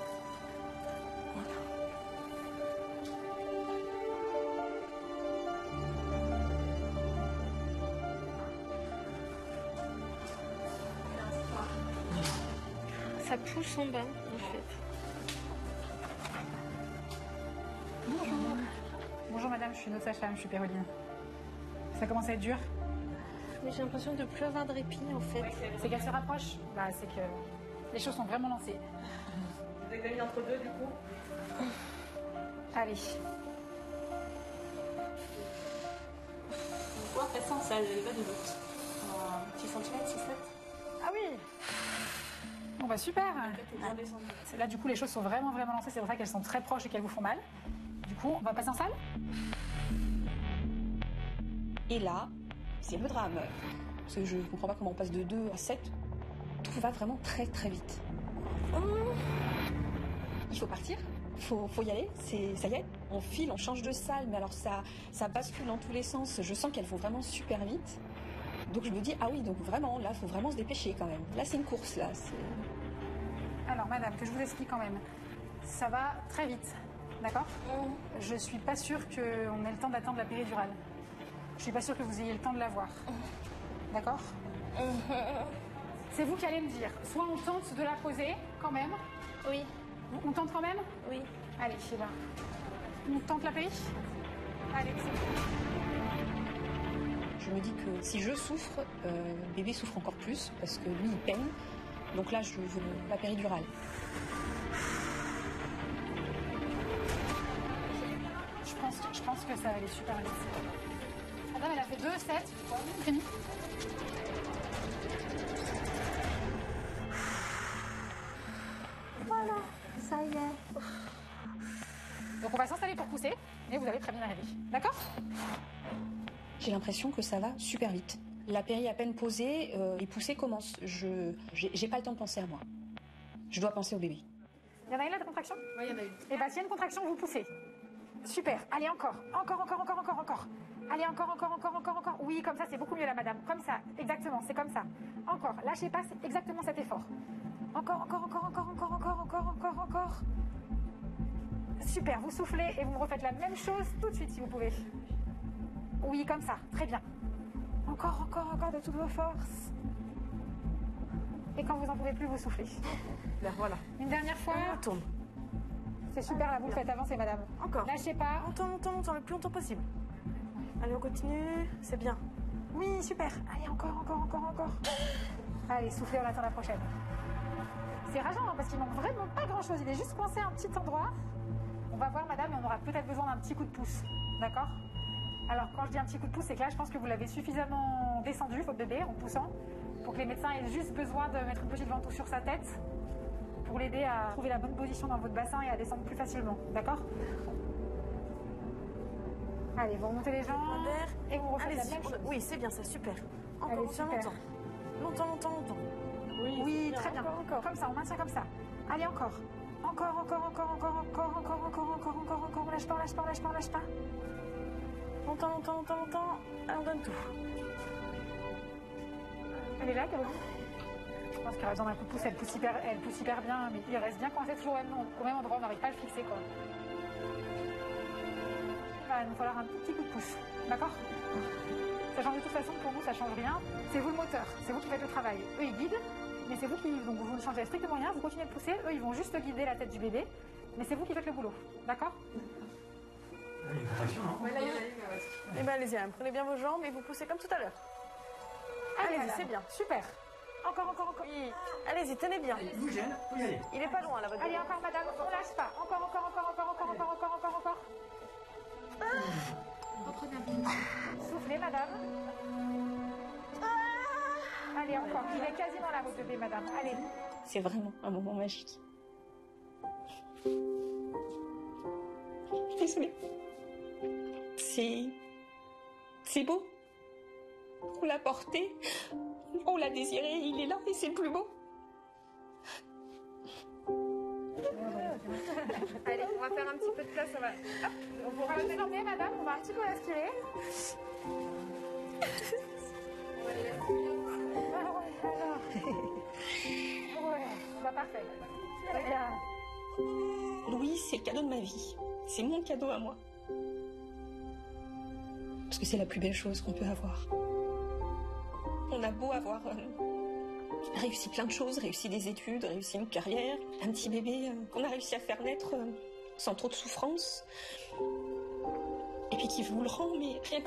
Ça pousse en bas, en fait. Bonjour. Bonjour madame, je suis une autre sage-femme, je suis Péroline. Ça commence à être dur? Mais j'ai l'impression de plus avoir de répit, en fait. C'est qu'elle se rapproche? Bah, c'est que les choses sont vraiment lancées. Vous examinez entre deux, du coup? Allez. Quoi, passant, ça, j'avais pas de doute. 6 cm, 6 7. Ah oui. Bon bah super. Là du coup les choses sont vraiment lancées, c'est pour ça qu'elles sont très proches et qu'elles vous font mal. Du coup on va passer en salle. Et là, c'est le drame. Parce que je ne comprends pas comment on passe de 2 à 7. Tout va vraiment très vite. Il faut partir, faut y aller, ça y est, on file, on change de salle, mais alors ça bascule dans tous les sens. Je sens qu'elles vont vraiment super vite. Donc je me dis, ah oui, donc vraiment, là, il faut vraiment se dépêcher quand même. Là, c'est une course, là. Alors, madame, que je vous explique quand même. Ça va très vite, d'accord? Je suis pas sûre qu'on ait le temps d'attendre la péridurale. Je suis pas sûre que vous ayez le temps de la voir. D'accord? C'est vous qui allez me dire. Soit on tente de la poser, quand même. Oui. On tente quand même? Oui. Allez, c'est là. On tente la péri? Allez, c'est bon. Je me dis que si je souffre, bébé souffre encore plus parce que lui il peine. Donc là je veux la péridurale. Je pense que ça va aller super vite. Madame elle a fait 2, 7. Fini. Voilà, ça y est. Donc on va s'installer pour pousser et vous allez très bien arriver. D'accord? J'ai l'impression que ça va super vite. La péri à peine posée, les poussées commencent. J'ai pas le temps de penser à moi. Je dois penser au bébé. Il y en a une là de contraction? Oui, il y en a une. Et bah s'il y a une contraction, vous poussez. Super. Allez encore. Encore. Allez encore. Oui, comme ça c'est beaucoup mieux là, madame. Comme ça, exactement, c'est comme ça. Encore. Lâchez pas, c'est exactement cet effort. Encore. Super, vous soufflez et vous me refaites la même chose tout de suite si vous pouvez. Oui, comme ça, très bien. Encore de toutes vos forces. Et quand vous en pouvez plus, vous soufflez. Là, voilà. Une dernière fois. On tourne. C'est super, là, vous le faites avancer, madame. Encore. Lâchez pas. On tourne le plus longtemps possible. Allez, on continue. C'est bien. Oui, super. Allez, encore. Allez, soufflez, on attend la prochaine. C'est rageant, hein, parce qu'il manque vraiment pas grand-chose. Il est juste coincé à un petit endroit. On va voir, madame, et on aura peut-être besoin d'un petit coup de pouce. D'accord? Alors, quand je dis un petit coup de pouce, c'est que là, je pense que vous l'avez suffisamment descendu, votre bébé, en poussant, pour que les médecins aient juste besoin de mettre une petite ventouse sur sa tête pour l'aider à trouver la bonne position dans votre bassin et à descendre plus facilement. D'accord? Allez, vous remontez les jambes et vous refaites la même chose. Oui, c'est bien ça, super. Encore, Allez, on tient super. longtemps. Longtemps. Oui, très bien. Encore. Comme ça, on maintient comme ça. Allez, encore. Encore. On lâche pas. Longtemps. Allez, on donne tout. Elle est là, Caroline? Je pense qu'elle a besoin d'un coup de pouce. Elle pousse hyper bien, mais il reste bien coincé toujours au même endroit. On n'arrive pas à le fixer, quoi. Il va nous falloir un petit coup de pouce. D'accord? Sachant que de toute façon, pour nous, ça change rien. C'est vous le moteur. C'est vous qui faites le travail. Eux, ils guident, mais c'est vous qui... Donc, vous ne changez strictement rien. Vous continuez de pousser. Eux, ils vont juste guider la tête du bébé. Mais c'est vous qui faites le boulot. D'accord? Il y a une contraction, non? Oui, là, il y en a une. Eh bien, allez-y, prenez bien vos jambes et vous poussez comme tout à l'heure. Allez-y, c'est bien. Super. Encore. Oui. Allez-y, tenez bien. Allez, bougez, vous y allez. Il est pas loin, là, votre Allez, bébé. encore, madame. On lâche pas. Encore. Reprenez un peu. Soufflez, madame. Allez, encore. Il est quasiment là, votre bébé, madame. Allez. C'est vraiment un moment magique. Désolée. C'est beau. On l'a porté, on l'a désiré, il est là et c'est le plus beau. Allez, on va faire un petit peu de place. On pourra le désormais, madame. On va un petit peu l'aspirer. Ouais, parfait. Très bien. Louis, c'est le cadeau de ma vie. C'est mon cadeau à moi. Parce que c'est la plus belle chose qu'on peut avoir. On a beau avoir réussi plein de choses, réussi des études, réussi une carrière, un petit bébé qu'on a réussi à faire naître sans trop de souffrance. Et puis qui vous le rend, mais rien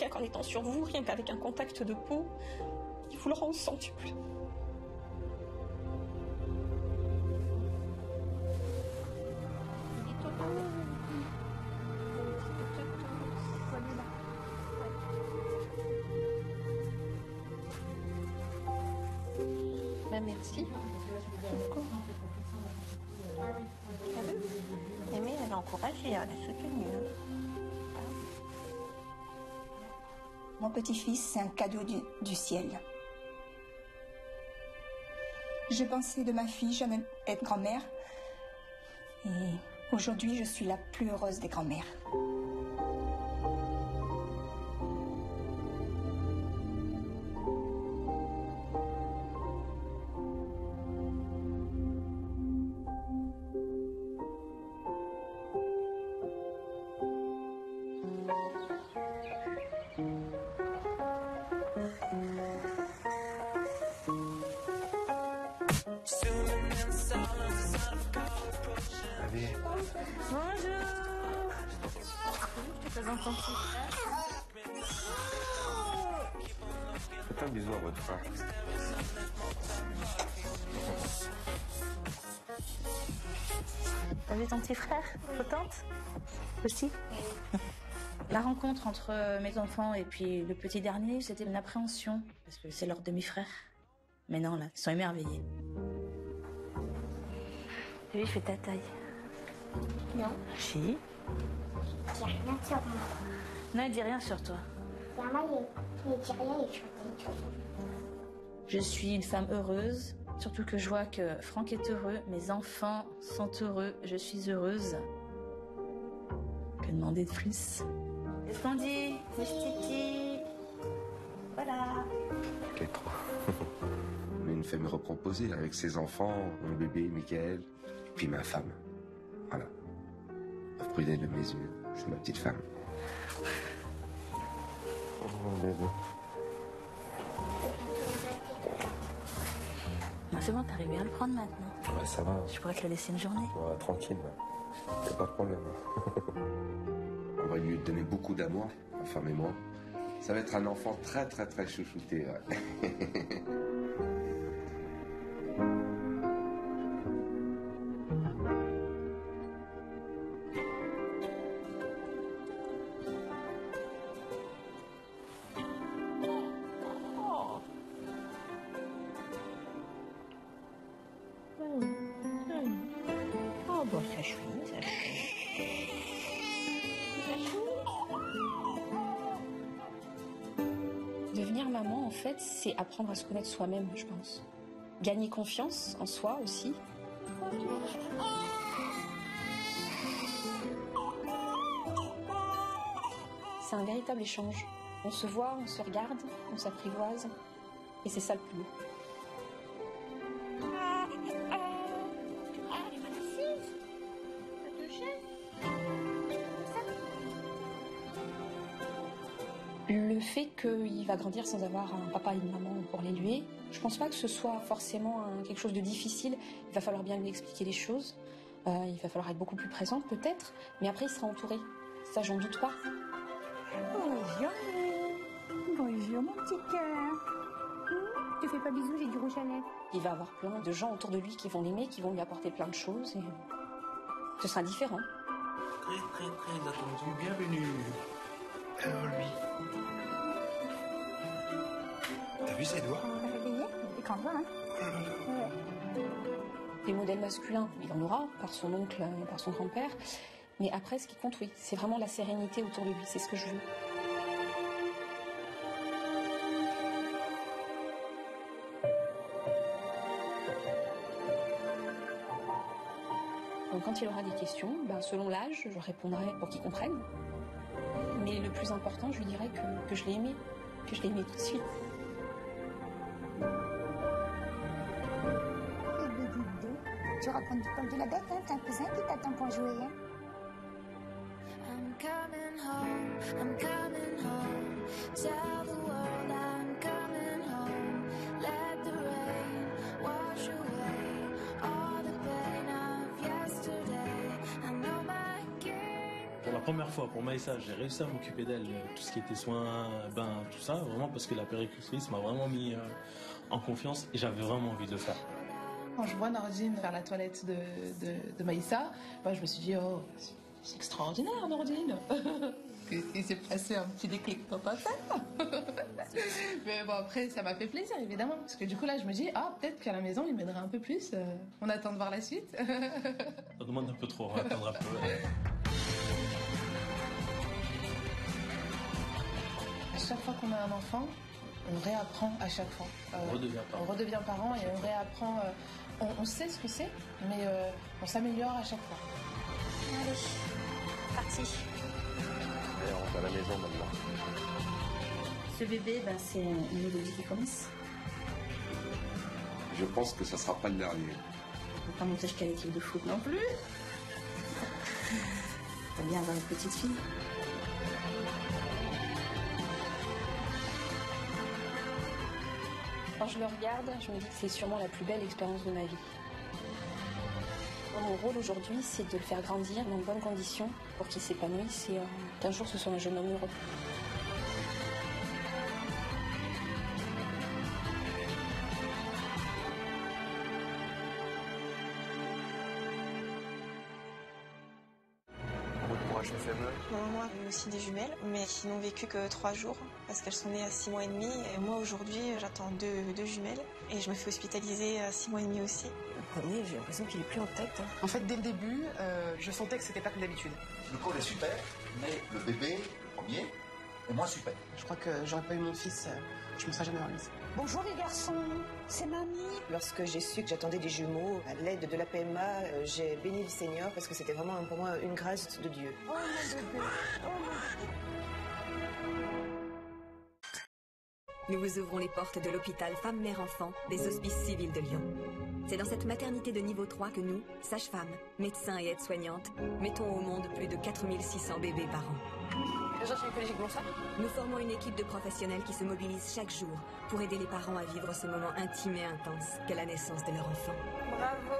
qu'en étant sur vous, rien qu'avec un contact de peau, il vous le rend au centuple. Merci. Aimée, elle a encouragé, elle a soutenu. Mon petit-fils, c'est un cadeau du ciel. Je pensais de ma fille jamais être grand-mère. Et aujourd'hui, je suis la plus heureuse des grand-mères. Faites un bisou à votre frère. T'as vu ton petit frère, potente aussi? La rencontre entre mes enfants et puis le petit dernier, c'était une appréhension, parce que c'est leur demi-frère. Mais non, là, ils sont émerveillés. Lui, il fait ta taille. Non. Si. Il n'y a rien sur moi. Non, il dit rien sur toi. Maman, il dit rien, il chante tout. Je suis une femme heureuse, surtout que je vois que Franck est heureux, mes enfants sont heureux, je suis heureuse. Que demander de plus? Qu'est-ce qu'on dit, mes titi? Voilà. Quel trop. On est une famille recomposée avec ses enfants, mon bébé, Michael, puis ma femme. Voilà. Vous prenez de mes yeux, c'est ma petite femme. Oh, bébé. C'est bon, t'arrives bien à le prendre maintenant. Ouais, ça va. Je pourrais te le laisser une journée. Ouais, tranquille, ouais. Y'a pas de problème. On va lui donner beaucoup d'amour, ma femme et moi. Ça va être un enfant très très très chouchouté. Ouais. Oh, bon, ça chouine, ça chouine. Devenir maman, en fait, c'est apprendre à se connaître soi-même, je pense. Gagner confiance en soi aussi. C'est un véritable échange. On se voit, on se regarde, on s'apprivoise. Et c'est ça le plus beau. Le fait qu'il va grandir sans avoir un papa et une maman pour l'élever, je pense pas que ce soit forcément quelque chose de difficile. Il va falloir bien lui expliquer les choses. Il va falloir être beaucoup plus présente peut-être. Mais après, il sera entouré. Ça, j'en doute pas. Bonjour. Bonjour, mon petit cœur. Tu fais pas bisous, j'ai du rouge à lèvres. Il va avoir plein de gens autour de lui qui vont l'aimer, qui vont lui apporter plein de choses. Et ce sera différent. Très, très, très attendu. Bienvenue. Alors, lui. T'as vu ses doigts? On va réveiller, des grands doigts, hein. Des modèles masculins, il en aura, par son oncle et par son grand-père. Mais après, ce qui compte, oui, c'est vraiment la sérénité autour de lui. C'est ce que je veux. Donc quand il aura des questions, selon l'âge, je répondrai pour qu'il comprenne. Mais le plus important, je lui dirais que je l'ai aimé, que je l'ai aimé tout de suite. Tu vas prendre du poil de la bête, hein? T'as un cousin qui t'attend pour jouer, hein? I'm coming home, I'm coming home. Tell the world I'm coming home. Let the rain wash away all the pain of yesterday. I know my king. Pour la première fois, pour Maïssa, j'ai réussi à m'occuper d'elle, tout ce qui était soins, bain, tout ça, vraiment parce que la péricultrice m'a vraiment mis en confiance et j'avais vraiment envie de le faire. Quand je vois Nordine faire la toilette de Maïssa, je me suis dit, oh, c'est extraordinaire, Nordine. Il s'est passé un petit déclic dans ta tête. Mais bon, après, ça m'a fait plaisir, évidemment. Parce que du coup, là, je me dis, peut-être qu'à la maison, il m'aiderait un peu plus. On attend de voir la suite. Ça demande un peu trop, on va attendre un peu. À chaque fois qu'on a un enfant, on réapprend à chaque fois. On redevient parent et on réapprend. On sait ce que c'est, mais on s'améliore à chaque fois. Allez, parti. Allez, on rentre à la maison maintenant. Ce bébé, c'est une nouvelle vie qui commence. Je pense que ça sera pas le dernier. On va pas monter jusqu'à l'équipe de foot non plus. T'as bien avoir une petite fille. Quand je le regarde, je me dis que c'est sûrement la plus belle expérience de ma vie. Mon rôle aujourd'hui, c'est de le faire grandir dans de bonnes conditions pour qu'il s'épanouisse et qu'un jour ce soit un jeune homme heureux. Mon maman a eu aussi des jumelles, mais qui n'ont vécu que 3 jours, parce qu'elles sont nées à 6 mois et demi. Et moi, aujourd'hui, j'attends deux jumelles, et je me fais hospitaliser à 6 mois et demi aussi. Le premier, j'ai l'impression qu'il est plus en tête. En fait, dès le début, je sentais que c'était pas comme d'habitude. Le col est super, mais le bébé, le premier, est moins super. Je crois que j'aurais pas eu mon fils, je me serais jamais remise. Bonjour les garçons, c'est mamie. Lorsque j'ai su que j'attendais des jumeaux, à l'aide de la PMA, j'ai béni le Seigneur parce que c'était vraiment pour moi une grâce de Dieu. Oh mon bébé, oh mon... Nous vous ouvrons les portes de l'hôpital Femmes-Mères-Enfants des Hospices Civils de Lyon. C'est dans cette maternité de niveau 3 que nous, sages-femmes, médecins et aides-soignantes, mettons au monde plus de 4600 bébés par an. Nous formons une équipe de professionnels qui se mobilisent chaque jour pour aider les parents à vivre ce moment intime et intense qu'est la naissance de leur enfant. Bravo!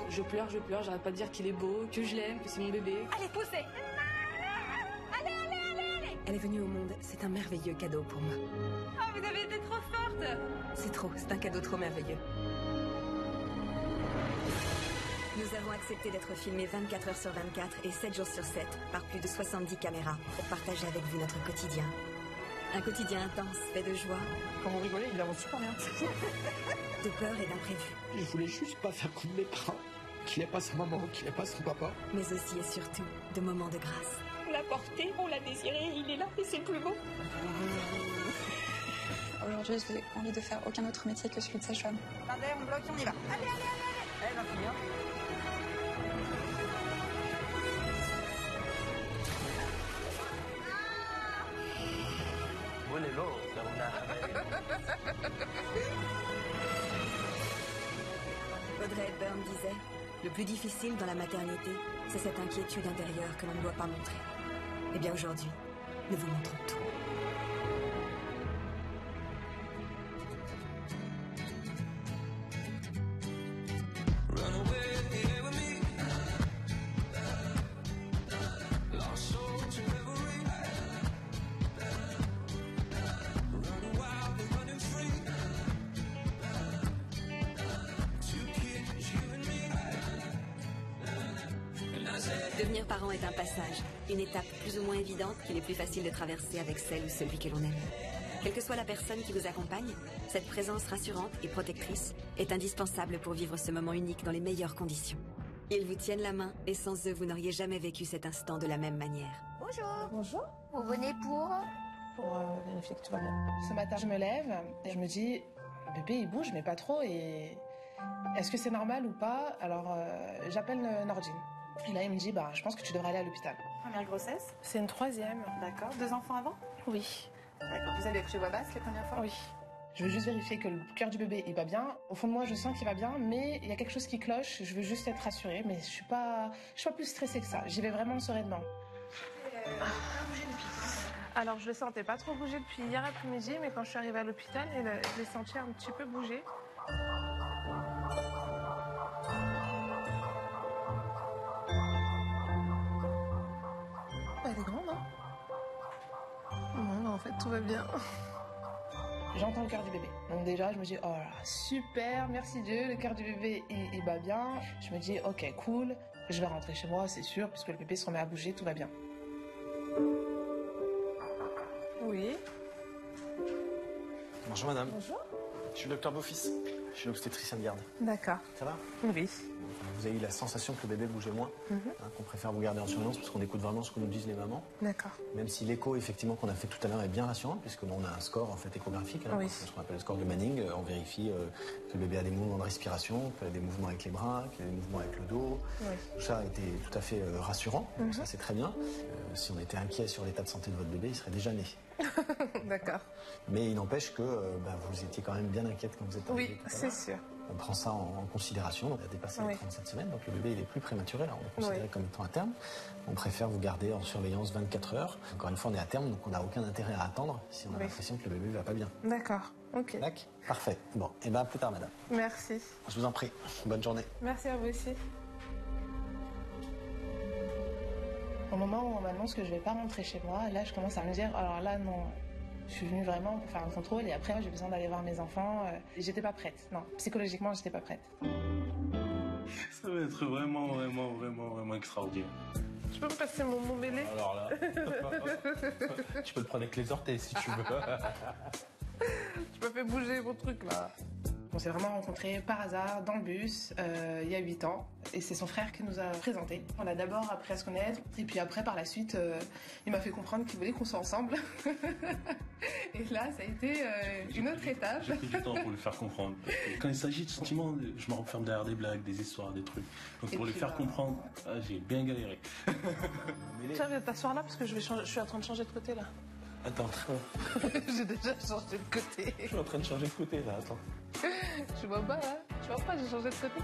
Je pleure, j'arrête pas de dire qu'il est beau, que je l'aime, que c'est mon bébé. Allez, poussez! Allez! Elle est venue au monde, c'est un merveilleux cadeau pour moi. Oh, vous avez été trop forte! C'est un cadeau trop merveilleux. Nous avons accepté d'être filmés 24 heures sur 24 et 7 jours sur 7 par plus de 70 caméras pour partager avec vous notre quotidien. Un quotidien intense, fait de joie. Quand vous rigolez, il avance super bien. De peur et d'imprévus. Je voulais juste pas faire comme mes parents, qu'il n'ait pas sa maman, qu'il n'ait pas son papa. Mais aussi et surtout, de moments de grâce. On l'a porté, on l'a désiré, il est là et c'est le plus beau. Aujourd'hui, aujourd'hui, j'ai envie de faire aucun autre métier que celui de sage-femme. Attendez, on bloque, on y va. Allez, allez, allez, allez. Elle va finir. Audrey Hepburn disait « Le plus difficile dans la maternité, c'est cette inquiétude intérieure que l'on ne doit pas montrer. » Eh bien aujourd'hui, nous vous montrons tout. Devenir parent est un passage, une étape plus ou moins évidente qu'il est plus facile de traverser avec celle ou celui que l'on aime. Quelle que soit la personne qui vous accompagne, cette présence rassurante et protectrice est indispensable pour vivre ce moment unique dans les meilleures conditions. Ils vous tiennent la main et sans eux, vous n'auriez jamais vécu cet instant de la même manière. Bonjour. Bonjour. Vous venez pour vérifier que tout va bien. Ce matin, je me lève et je me dis, le bébé il bouge mais pas trop et est-ce que c'est normal ou pas? Alors j'appelle Nordine. Et là il me dit, je pense que tu devrais aller à l'hôpital. Première grossesse? C'est une 3e. D'accord. 2 enfants avant? Oui. D'accord. Vous avez accouché voix basse les premières fois? Oui. Je veux juste vérifier que le cœur du bébé il va bien. Au fond de moi, je sens qu'il va bien, mais il y a quelque chose qui cloche. Je veux juste être rassurée, mais je suis pas plus stressée que ça. J'y vais vraiment sereinement. Alors, je le sentais pas trop bouger depuis hier après-midi, mais quand je suis arrivée à l'hôpital, je l'ai senti un petit peu bouger. Elle est grande, hein? Non, en fait, tout va bien. J'entends le cœur du bébé. Donc déjà, je me dis, oh là, super, merci Dieu, le cœur du bébé, il bat bien. Je me dis, ok, cool, je vais rentrer chez moi, c'est sûr, puisque le bébé se remet à bouger, tout va bien. Oui. Bonjour madame. Bonjour. Je suis le docteur Beaufils. Je suis l'obstétricien de garde. D'accord. Ça va? Oui. Vous avez eu la sensation que le bébé bougeait moins, qu'on préfère vous garder en surveillance parce qu'on écoute vraiment ce que nous disent les mamans. D'accord. Même si l'écho effectivement qu'on a fait tout à l'heure est bien rassurant puisque on a un score en fait échographique, oui. Ce qu'on appelle le score de Manning. On vérifie que le bébé a des mouvements de respiration, qu'il a des mouvements avec les bras, qu'il a des mouvements avec le dos. Oui. Tout ça a été tout à fait rassurant. Donc ça c'est très bien. Si on était inquiet sur l'état de santé de votre bébé, il serait déjà né. D'accord. Mais il n'empêche que vous étiez quand même bien inquiète quand vous êtes arrivée. Oui, c'est sûr. On prend ça en considération. On a dépassé les 37 semaines, donc le bébé il est plus prématuré. Là, on est considéré comme étant à terme. On préfère vous garder en surveillance 24 heures. Encore une fois, on est à terme, donc on n'a aucun intérêt à attendre si on a l'impression que le bébé va pas bien. D'accord. Ok. D'accord. Parfait. Bon, et à plus tard, madame. Merci. Je vous en prie. Bonne journée. Merci à vous aussi. Au moment où on m'annonce que je vais pas rentrer chez moi, là je commence à me dire, alors là non, je suis venue vraiment pour faire un contrôle et après j'ai besoin d'aller voir mes enfants. J'étais pas prête, non, psychologiquement j'étais pas prête. Ça va être vraiment extraordinaire. Je peux me passer mon bébé? Alors là, tu peux le prendre avec les orteils si tu veux. Tu m'as fait bouger mon truc là. On s'est vraiment rencontrés par hasard dans le bus il y a 8 ans et c'est son frère qui nous a présentés. On a d'abord appris à se connaître et puis après par la suite il m'a fait comprendre qu'il voulait qu'on soit ensemble. Et là ça a été une autre étape. J'ai pris du temps pour le faire comprendre. Quand il s'agit de sentiments, je me renferme derrière des blagues, des histoires, des trucs. Donc pour les faire comprendre, j'ai bien galéré. Tiens, viens t'asseoir là parce que je suis en train de changer de côté là. Attends. J'ai déjà changé de côté. Je suis en train de changer de côté là, attends. Tu vois pas là? Tu vois pas, j'ai changé de côté.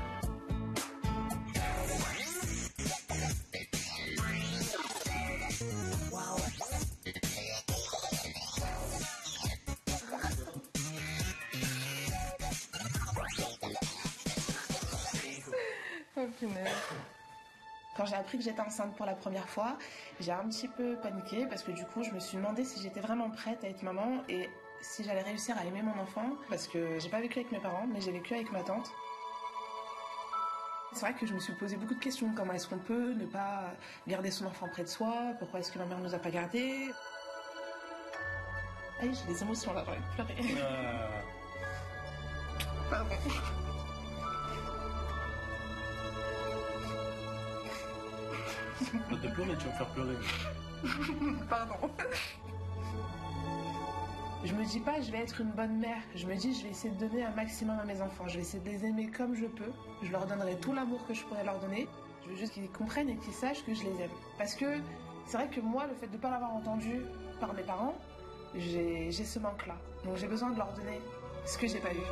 Oh punaise. Quand j'ai appris que j'étais enceinte pour la première fois, j'ai un petit peu paniqué parce que du coup, je me suis demandé si j'étais vraiment prête à être maman et si j'allais réussir à aimer mon enfant parce que j'ai pas vécu avec mes parents, mais j'ai vécu avec ma tante. C'est vrai que je me suis posé beaucoup de questions. Comment est-ce qu'on peut ne pas garder son enfant près de soi? Pourquoi est-ce que ma mère nous a pas gardés? Aïe, j'ai des émotions là, j'ai envie de pleurer. Pardon. Quand t'es pleuré, tu vas me faire pleurer. Pardon. Je me dis pas je vais être une bonne mère, je me dis je vais essayer de donner un maximum à mes enfants, je vais essayer de les aimer comme je peux, je leur donnerai tout l'amour que je pourrais leur donner, je veux juste qu'ils comprennent et qu'ils sachent que je les aime. Parce que c'est vrai que moi, le fait de ne pas l'avoir entendu par mes parents, j'ai ce manque-là. Donc j'ai besoin de leur donner ce que j'ai pas eu.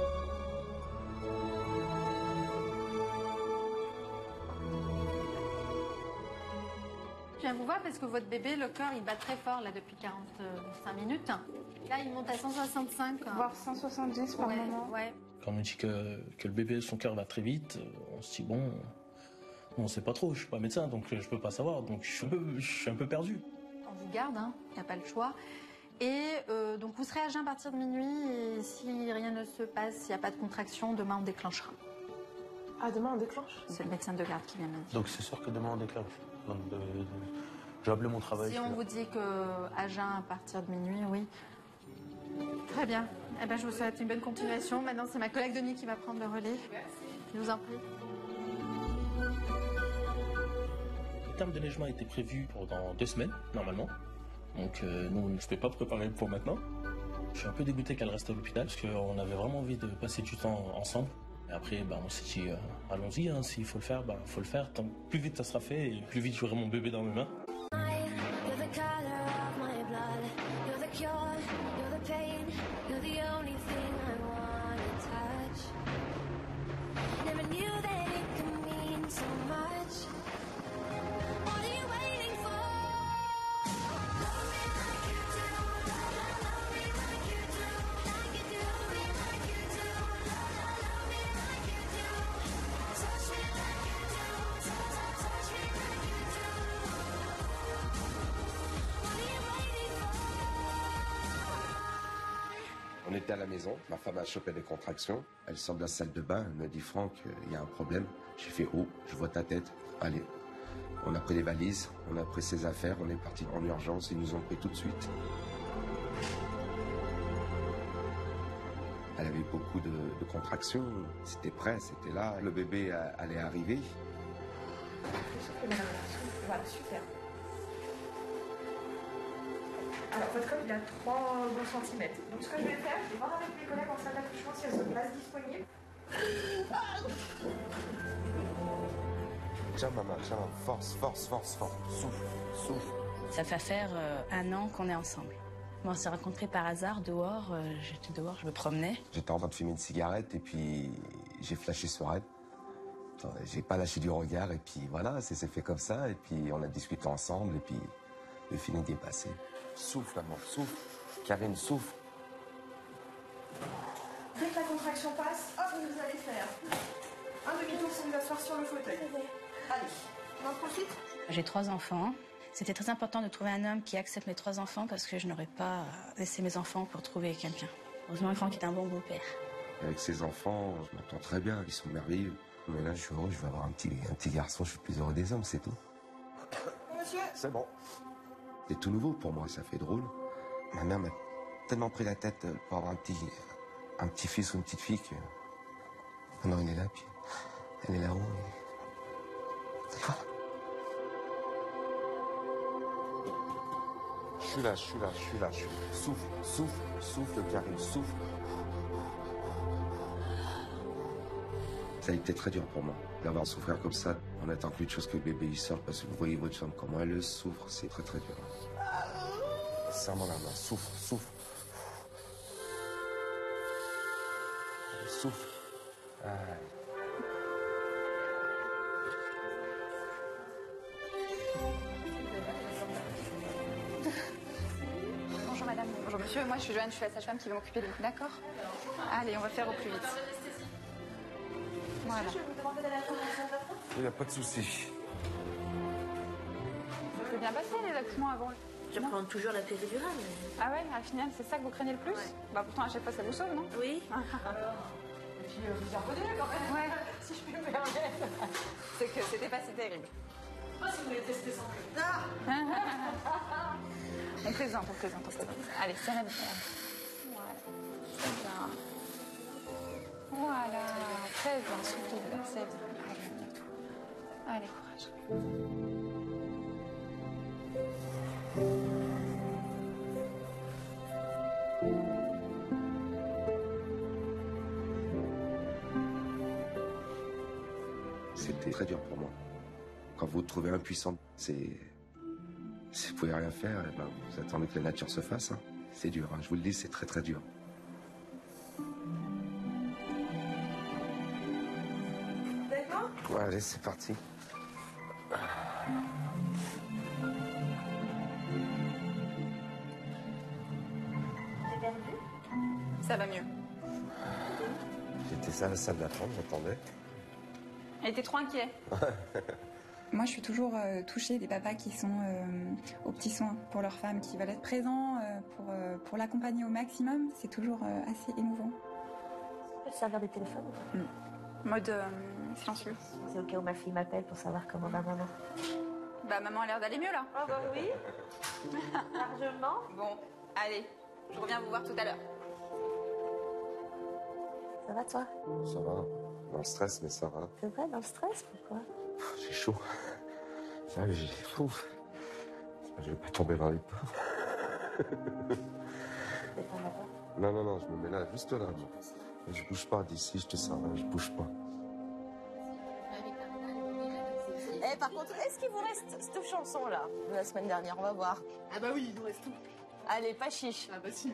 Je viens vous voir parce que votre bébé, le cœur, il bat très fort là depuis 45 minutes. Là, il monte à 165. Voire 170 par moment. Ouais. Quand on nous dit que le bébé, son cœur va très vite, on se dit bon, on sait pas trop, je suis pas médecin, donc je peux pas savoir, donc je suis un peu perdu. On vous garde, il n'y a pas le choix. Et donc vous serez à jeun à partir de minuit et si rien ne se passe, s'il n'y a pas de contraction, demain on déclenchera. Ah, demain on déclenche? C'est le médecin de garde qui vient me dire. Donc c'est sûr que demain on déclenche. Donc j'ai appelé mon travail. Si on vous dit qu'à jeun à partir de minuit, oui. Très bien. Eh ben, je vous souhaite une bonne continuation. Maintenant, c'est ma collègue Denis qui va prendre le relais. Je vous en prie. Le terme de déneigement était prévu pour dans 2 semaines, normalement. Donc nous, je ne peux pas préparer pour maintenant. Je suis un peu dégoûté qu'elle reste à l'hôpital parce qu'on avait vraiment envie de passer du temps ensemble. Et après, on s'est dit, allons-y, s'il faut le faire, faut le faire. Tant plus vite ça sera fait et plus vite j'aurai mon bébé dans mes mains. On était à la maison, ma femme a chopé des contractions, elle sort de la salle de bain, elle me dit Franck, il y a un problème. J'ai fait oh, je vois ta tête, allez. On a pris les valises, on a pris ses affaires, on est parti en urgence, ils nous ont pris tout de suite. Elle avait beaucoup de contractions, c'était prêt, c'était là, le bébé allait arriver. Voilà, super. Alors, votre col, il a 3 bons centimètres. Donc, ce que je vais faire, je vais voir avec mes collègues en salle d'accouchement si elles ont une place disponible. Tiens, maman, tiens, force, force, force, force, souffle, souffle. Ça fait faire 1 an qu'on est ensemble. On s'est rencontrés par hasard dehors. J'étais dehors, je me promenais. J'étais en train de fumer une cigarette et puis j'ai flashé sur elle. J'ai pas lâché du regard et puis voilà, c'est fait comme ça. Et puis on a discuté ensemble et puis le feeling est passé. Souffle, maman, souffle. Karine, souffle. Dès que la contraction passe, hop, vous allez faire un demi-tour sans vous asseoir sur le fauteuil. Allez, on en profite. J'ai 3 enfants. C'était très important de trouver un homme qui accepte mes 3 enfants parce que je n'aurais pas laissé mes enfants pour trouver quelqu'un. Heureusement, Franck est un bon beau-père. Avec ses enfants, je m'entends très bien, ils sont merveilleux. Mais là, je suis heureux, je vais avoir un petit garçon, je suis plus heureux des hommes, c'est tout. Monsieur. C'est bon. C'est tout nouveau pour moi, ça fait drôle. Ma mère m'a tellement pris la tête pour avoir un petit fils ou une petite fille que maintenant il est là, puis elle est là-haut. Et... voilà. Je suis là, je suis là, je suis là, je suis là. Souffle, souffle, souffle, Karine, souffle. Ça a été très dur pour moi d'avoir souffert comme ça. On attend plus de choses que le bébé il sort parce que vous voyez votre femme comment elle souffre, c'est très très dur. Serre-moi la main, souffle, souffle. Allez, souffle. Bonjour madame. Bonjour monsieur. Moi je suis Joanne, je suis la sage-femme qui va m'occuper de vous. D'accord? Allez, on va faire au plus vite. Voilà. Je vais vous demander d'aller attendre en salle d'attente. Il n'y a pas de souci. Ça s'est bien passé les accouchements avant. Je prends toujours la péridurale. Ah ouais, à la finale, c'est ça que vous craignez le plus? Bah pourtant à chaque fois ça vous sauve, non? Oui. Et puis vous en revenez quand même. Ouais, si je puis me permettre. C'est que c'était pas si terrible. Moi, si vous voulez tester sans plus. On plaisante, on plaisante, on plaisante. Allez, c'est la nickel. Voilà. Très bien. Voilà, très bien, surtout là, c'est bien. Allez, courage. été très dur pour moi. Quand vous vous trouvez impuissant, si vous pouvez rien faire, eh ben, vous attendez que la nature se fasse. Hein. C'est dur, hein. Je vous le dis, c'est très très dur. D'accord. Ouais, allez, c'est parti. Ça va mieux. J'étais à la salle d'attente, j'attendais. Elle était trop inquiet. Moi, je suis toujours touchée des papas qui sont aux petits soins pour leur femme, qui veulent être présents pour l'accompagner au maximum. C'est toujours assez émouvant. Le serveur des téléphones Mode silencieux. C'est au cas où ma fille m'appelle pour savoir comment va maman. Bah, maman a l'air d'aller mieux, là. Ah bah oui. Largement. Bon, allez, je reviens vous voir tout à l'heure. Ça va, toi? Ça va. Dans le stress, mais ça va. C'est vrai, dans le stress? Pourquoi? J'ai chaud. Ça, j'ai... Ouf. Je vais pas tomber dans les pommes. Non, je me mets là, juste là. Je bouge pas d'ici, je te sers là, je bouge pas. Eh, par contre, est-ce qu'il vous reste cette chanson là de la semaine dernière? On va voir. Ah bah oui, il nous reste tout. Allez, pas chiche. Ah bah si.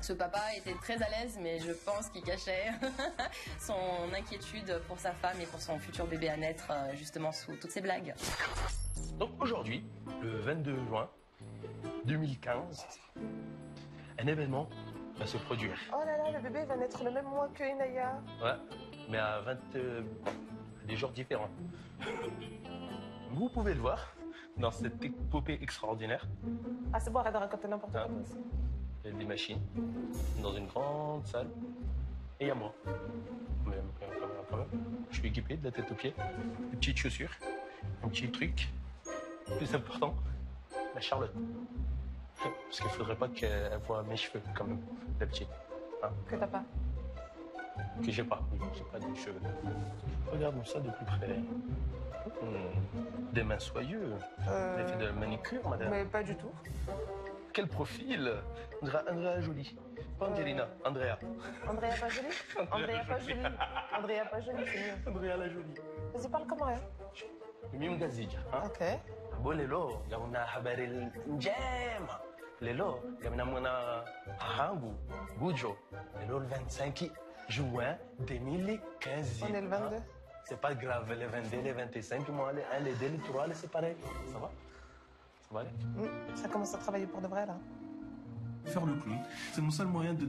Ce papa était très à l'aise, mais je pense qu'il cachait son inquiétude pour sa femme et pour son futur bébé à naître, justement sous toutes ces blagues. Donc aujourd'hui, le 22 juin 2015, un événement va se produire. Oh là là, le bébé va naître le même mois que Inaya. Ouais, mais à des jours différents. Vous pouvez le voir dans cette épopée extraordinaire. Ah, c'est bon, arrête de raconter n'importe quoi. Il y a des machines dans une grande salle et il y a moi. Quand même. Je suis équipé de la tête aux pieds, des petites chaussures, un petit truc. Plus important, la Charlotte. Parce qu'il faudrait pas qu'elle voie mes cheveux comme d'habitude. Hein? Que t'as pas? Que j'ai pas. J'ai pas de cheveux. Regarde ça de plus près. Des mains soyeux. L'effet de la manicure, madame. Mais pas du tout. Quel profil? Andrea Jolie. Pas Angelina, Andrea. Andrea pas jolie? Andrea pas jolie. Andrea pas jolie, c'est mieux. Andrea la jolie. Vas-y, parle comme rien. Mimi Mgazija. Ok. Bo lelo gamna habari njema. Lelo gamna mwana hangu Gujo. Lelo le 25 juin 2015. On est le 22. C'est pas grave, les 22, les 25, moi, les 2, les 3, c'est pareil. Ça va? Ça va aller? Ça commence à travailler pour de vrai, là. Faire le clown, c'est mon seul moyen de